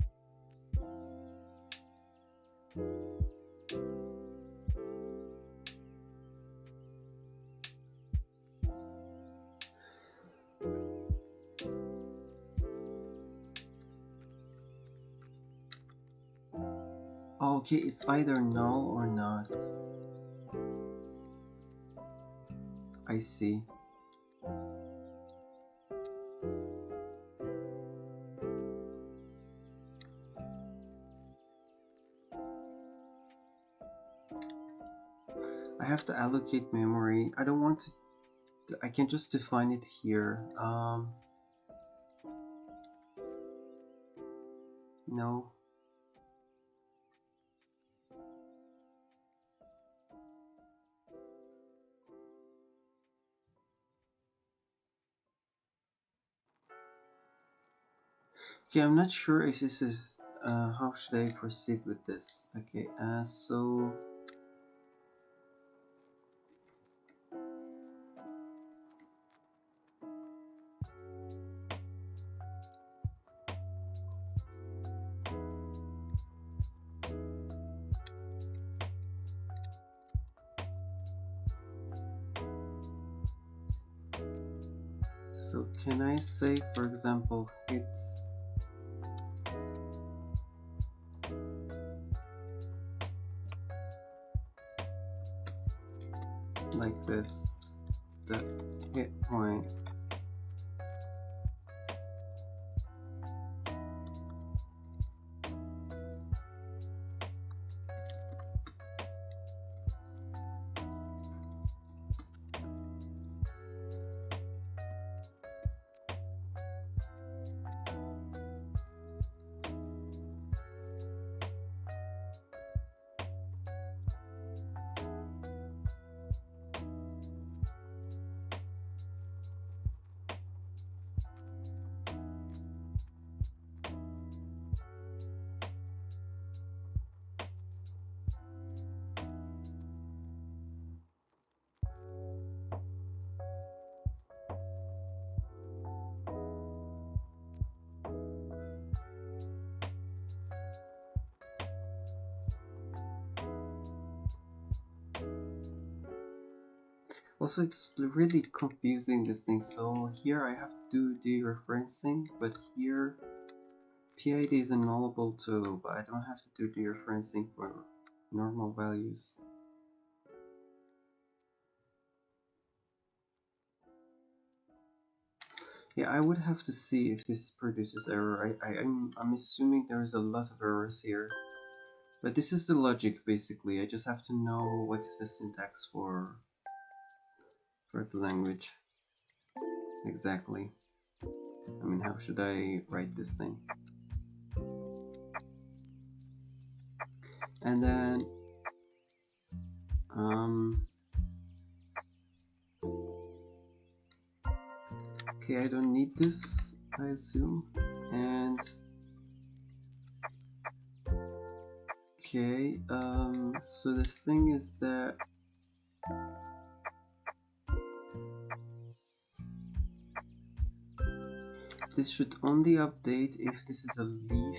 okay, it's either null or not. I see. I have to allocate memory. I don't want to. I can just define it here. No. Okay, I'm not sure if this is. How should I proceed with this? Okay, so. So can I say, for example, hit like this, the hit point. Also, it's really confusing, this thing. So here I have to do dereferencing, but here PID is nullable too, but I don't have to do dereferencing for normal values. Yeah, I would have to see if this produces error. I'm assuming there's a lot of errors here. But this is the logic, basically. I just have to know what is the syntax for the language. Exactly. I mean, how should I write this thing? And then okay, I don't need this, I assume. And okay, so the thing is that this should only update if this is a leaf.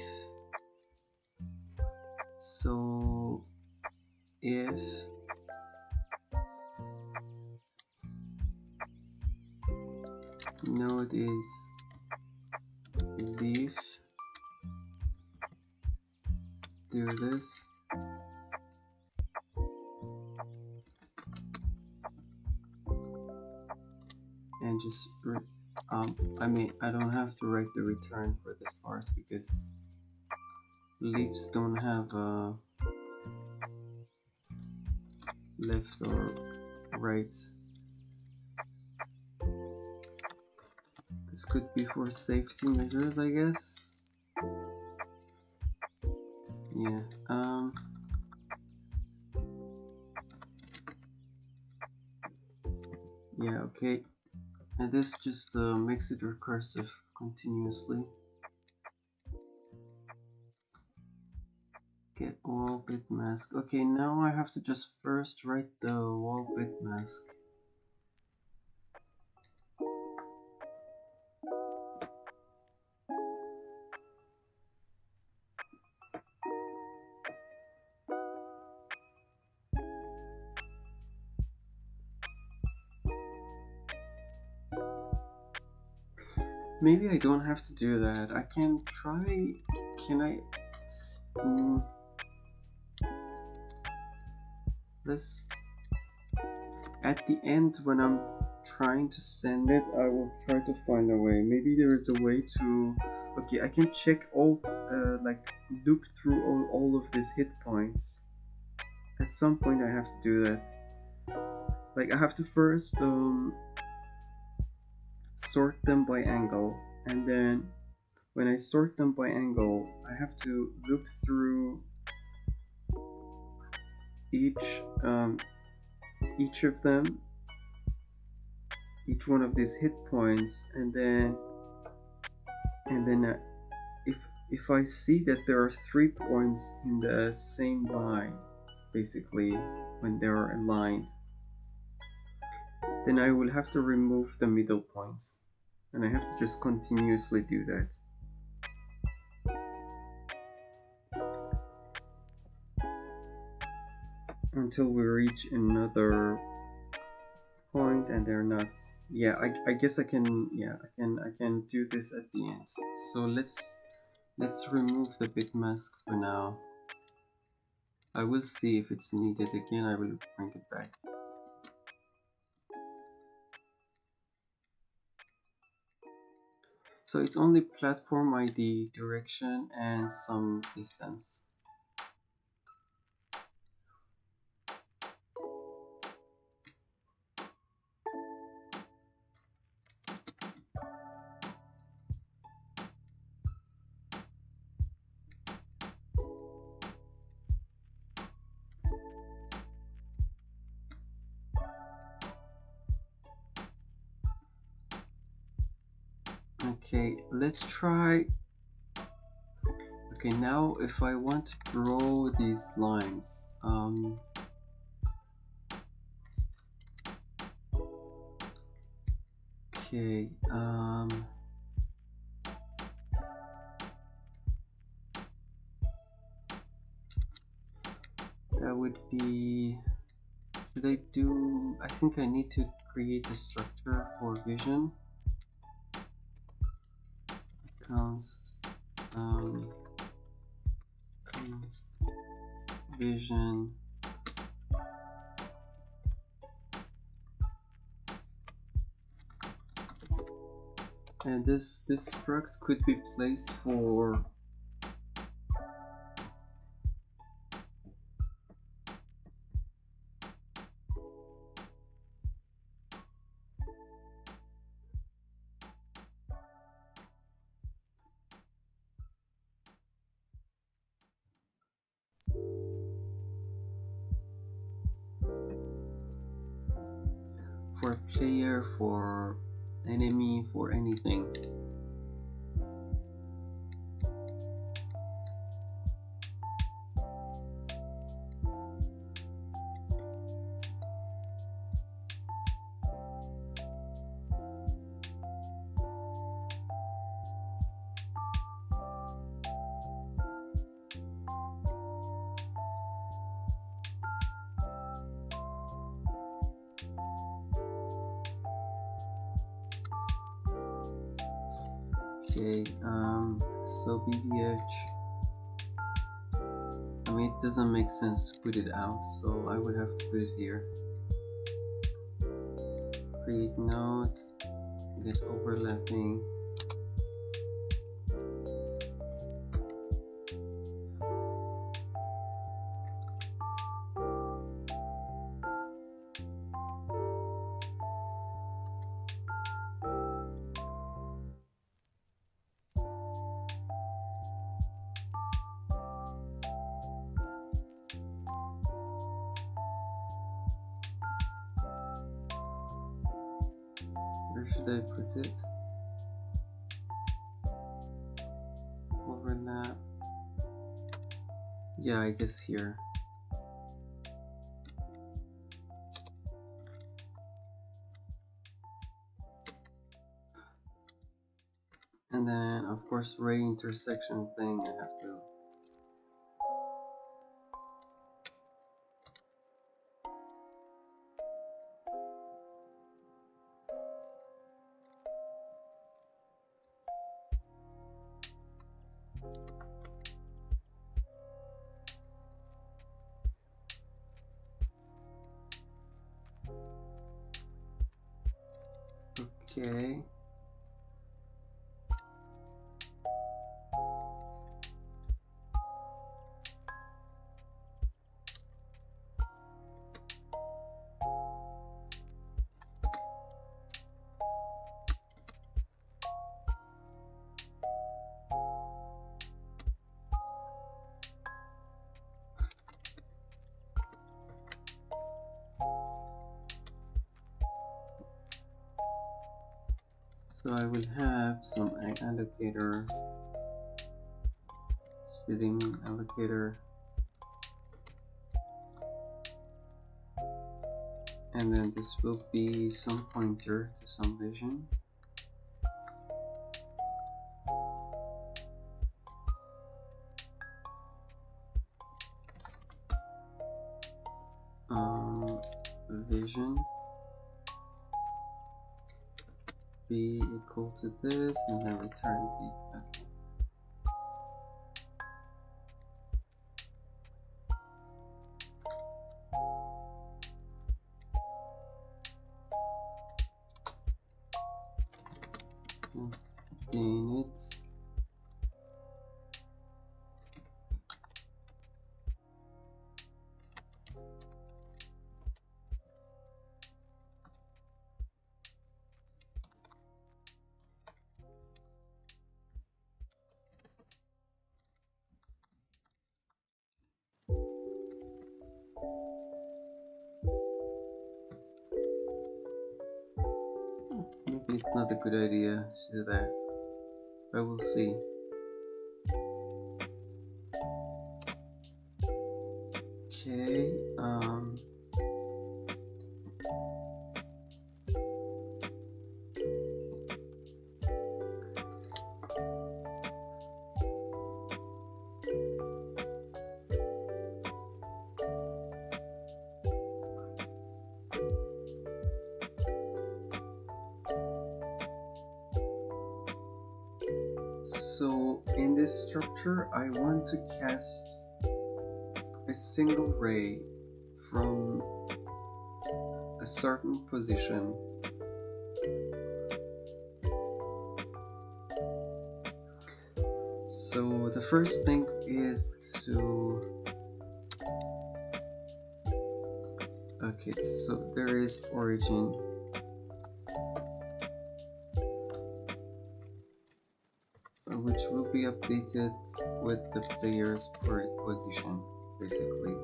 So if node is leave, do this, and just I mean, I don't have to write the return for this part because leaves don't have a left or right. This could be for safety measures, I guess. Yeah. Yeah. Okay. And this just makes it recursive continuously. Get wall bit mask. Okay, now I have to just first write the wall bit mask. Maybe I don't have to do that. I can try. Can I? Let's. At the end, when I'm trying to send it, I will try to find a way. Maybe there is a way to. Okay, I can check all, like loop through all of these hit points. At some point, I have to do that. Like I have to first sort them by angle, and then when I sort them by angle, I have to loop through each of them, each one of these hit points, and then if I see that there are 3 points in the same line, basically when they are aligned, then I will have to remove the middle point, and I have to just continuously do that. Until we reach another point and they're not. Yeah, I guess I can. Yeah, I can do this at the end. So let's remove the bit mask for now. I will see if it's needed again. I will bring it back. So it's only platform ID, direction, and some distance. Okay, let's try. Okay, now if I want to draw these lines, okay, that would be. Should I do? I think I need to create a structure for vision. Const vision and this struct could be placed for player, for enemy, for anything. Okay, so BDH, I mean, it doesn't make sense to put it out, so I would have to put it here. Create node, get overlapping. Where should I put it? Overlap. Yeah, I guess here. And then, of course, ray intersection thing, I have to. Okay. So I will have some allocator, sitting allocator, and then this will be some pointer to some vision. Vision be equal to this, and then return feedback. Gain it. Maybe it's not a good idea to do that, but we'll see. Okay, so in this structure, I want to cast a single ray from a certain position. So the first thing is to, okay, so there is origin. Which will be updated with the player's position, basically.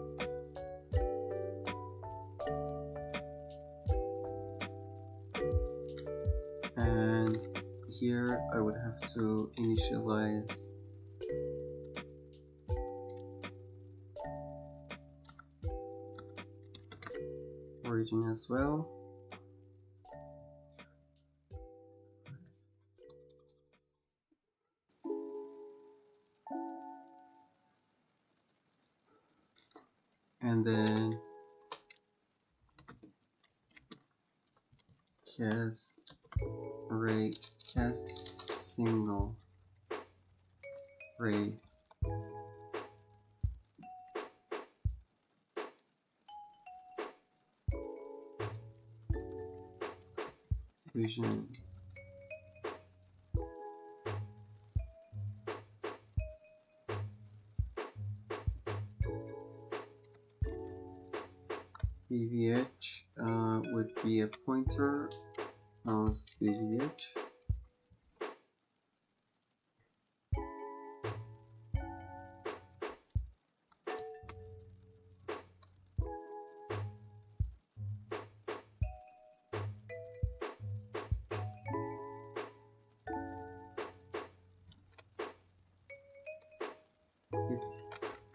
And here I would have to initialize origin as well. And then cast Raycast single ray vision BVH would be a pointer mouse BVH.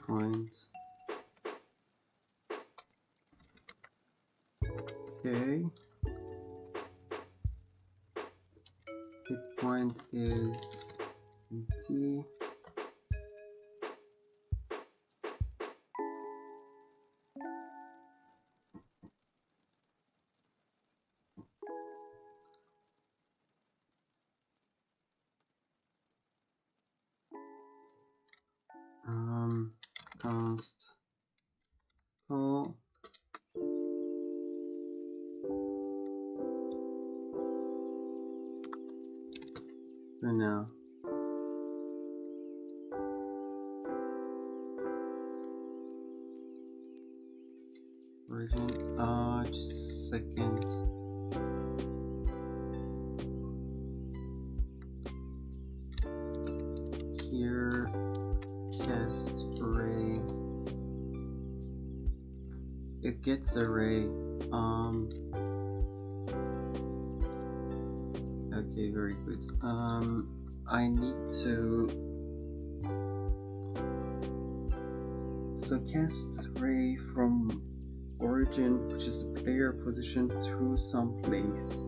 Point. Okay. Hit point is empty. Const call for now. Origin, just a second. Here, cast array. It gets array. Okay, very good. I need to. So cast array from origin, which is the player position, through some place.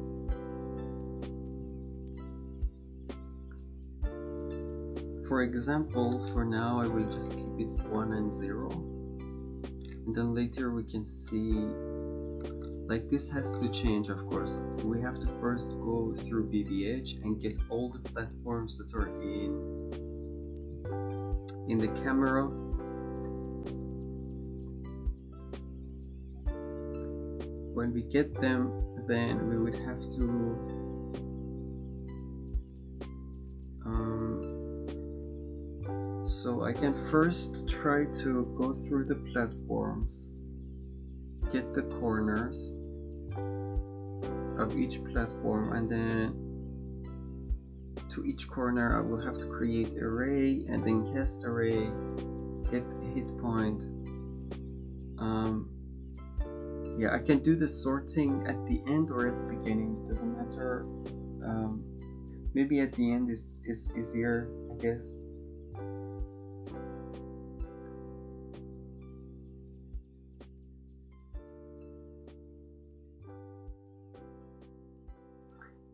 For example, for now I will just keep it 1 and 0, and then later we can see, like, this has to change. Of course, we have to first go through BVH and get all the platforms that are in the camera. When we get them, then we would have to so I can first try to go through the platforms, get the corners of each platform, and then to each corner I will have to create array and then cast array, get a hit point. Yeah, I can do the sorting at the end or at the beginning, it doesn't matter. Maybe at the end is easier, I guess.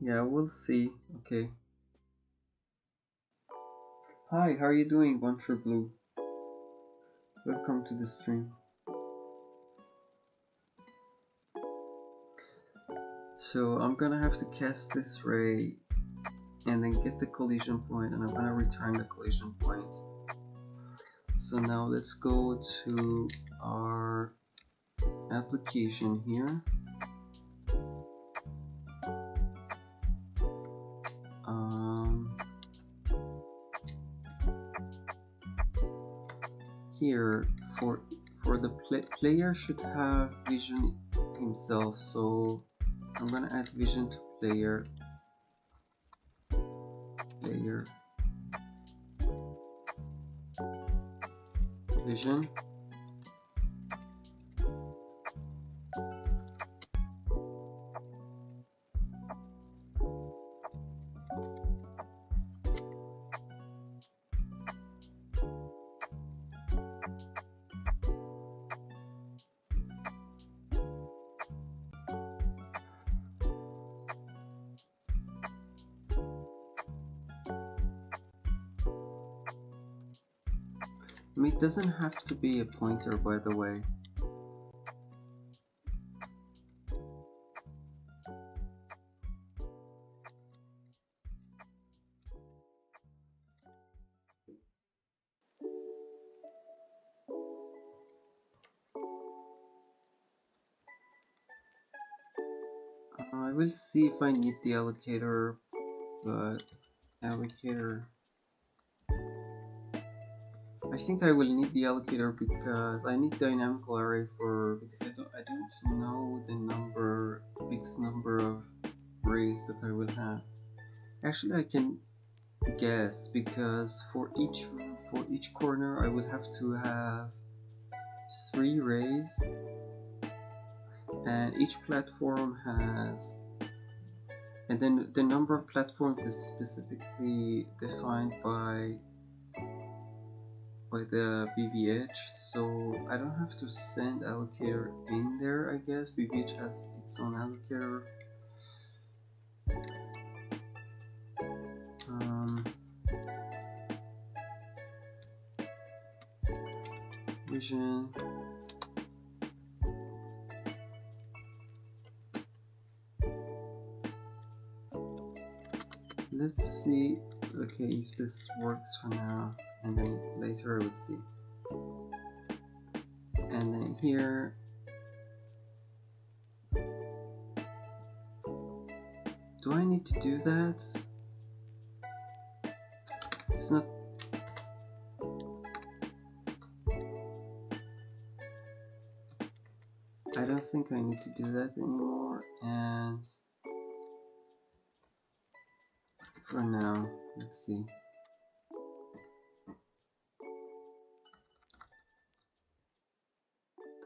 Yeah, we'll see. Okay. Hi, how are you doing, One for Blue? Welcome to the stream. So I'm gonna have to cast this ray and then get the collision point, and I'm gonna return the collision point. So now let's go to our application here. Here for the player should have vision himself, so I'm gonna add vision to player vision. It doesn't have to be a pointer, by the way. will see if I need the allocator, but allocator, I think I will need the allocator because I need dynamical array because I don't know the fixed number of arrays that I will have. Actually, I can guess because for each corner I will have to have 3 arrays, and each platform has, and then the number of platforms is specifically defined by the BVH, so I don't have to send allocator in there. I guess BVH has its own allocator. Vision. Let's see, okay, if this works for now, and then later I will see. And then here, do I need to do that? It's not. I don't think I need to do that anymore, and for now, let's see.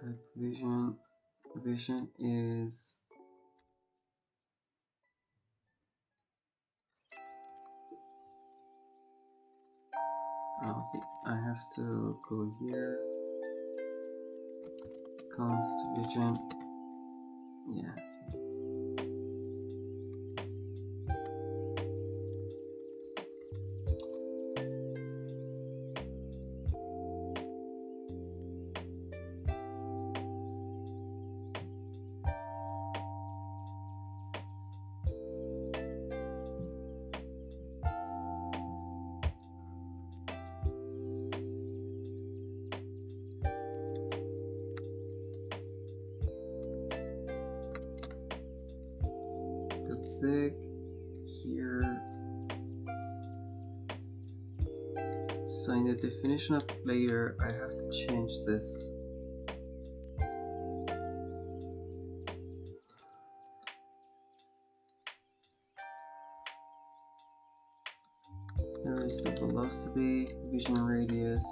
Type vision is okay. I have to go here. Const vision. Yeah. Here, so in the definition of player I have to change this. There is the velocity, vision radius,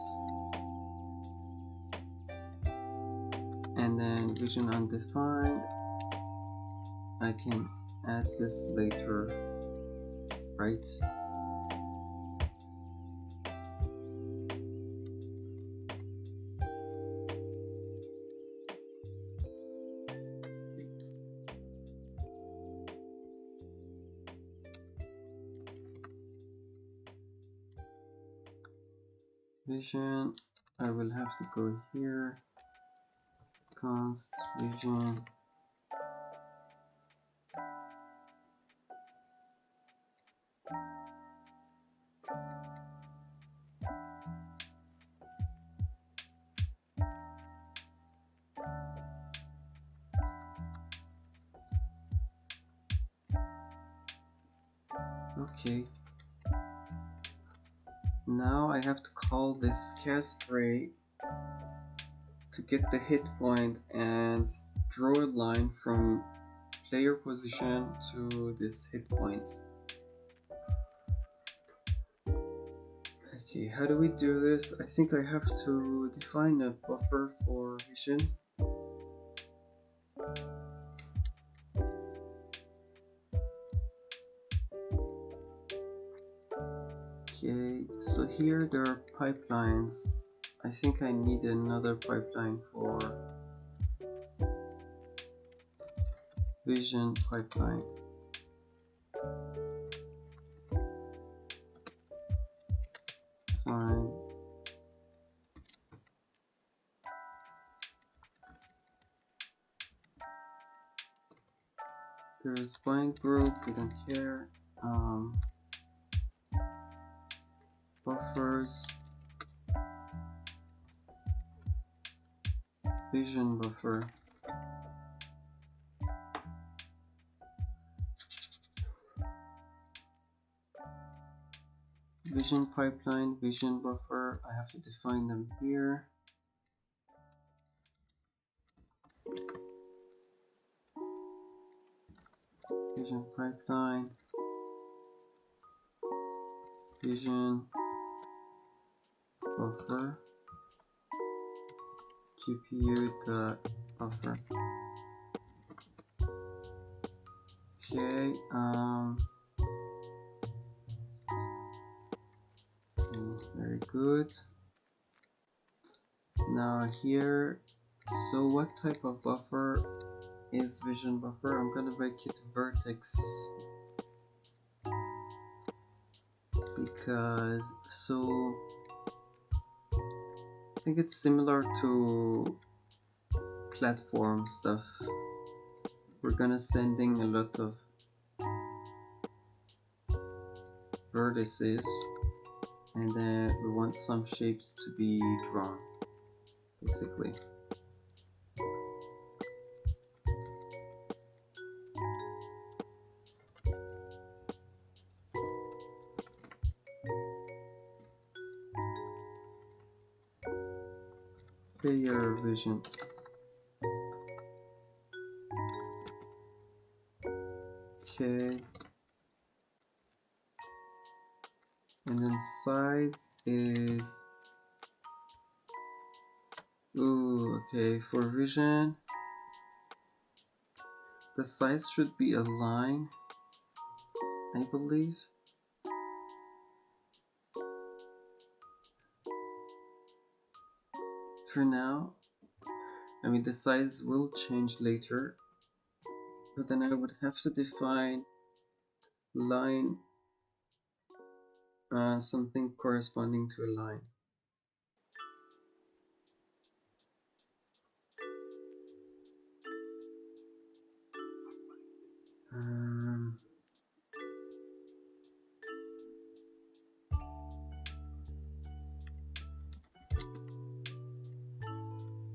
and then vision undefined. I can add this later, right? Vision, I will have to go here, const vision. Okay. Now I have to call this cast ray to get the hit point and draw a line from player position to this hit point. Okay, how do we do this? I think I have to define a buffer for vision. Okay, so here there are pipelines. I think I need another pipeline for vision pipeline. Fine. There's bind group, we don't care. Buffers, vision buffer. Vision pipeline, vision buffer, I have to define them here. Vision pipeline, vision buffer, GPU.buffer. Okay, very good. Now here, so what type of buffer is vision buffer? I'm gonna make it vertex because I think it's similar to platform stuff. We're gonna sending a lot of vertices, and then we want some shapes to be drawn, basically. Player vision. Okay. And then size is, okay, for vision the size should be a line, I believe. For now, I mean the size will change later, but then I would have to define line, something corresponding to a line.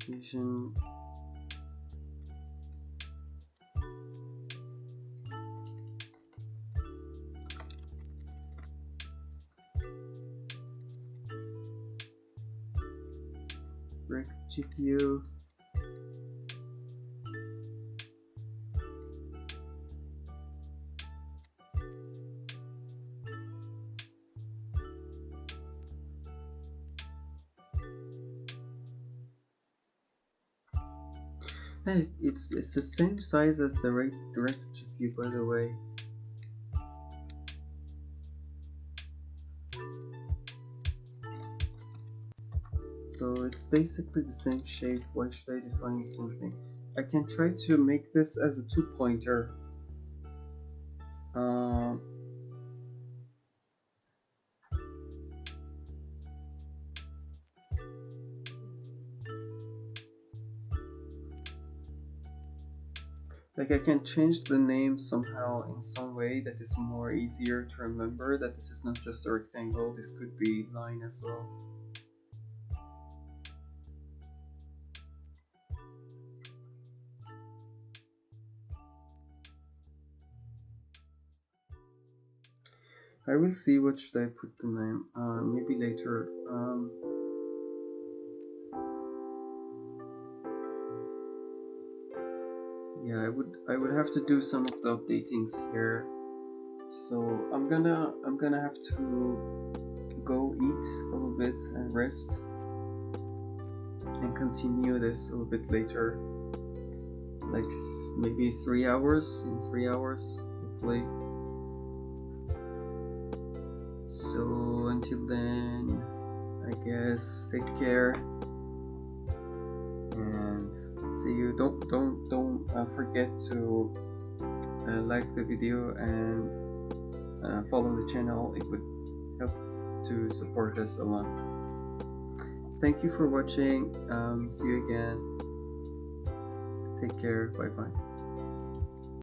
Vision WebGPU Hey, it's the same size as the direct GPU, by the way. So it's basically the same shape. Why should I define something? I can try to make this as a 2-pointer. Like I can change the name somehow in some way that is more easier to remember, that this is not just a rectangle, this could be line as well. I will see what should I put the name, maybe later. Yeah, I would have to do some of the updatings here. So I'm gonna have to go eat a little bit and rest and continue this a little bit later, like maybe 3 hours, in 3 hours hopefully. So until then, I guess take care and see you. Don't forget to like the video and follow the channel. It would help to support us a lot. Thank you for watching. See you again. Take care. Bye bye.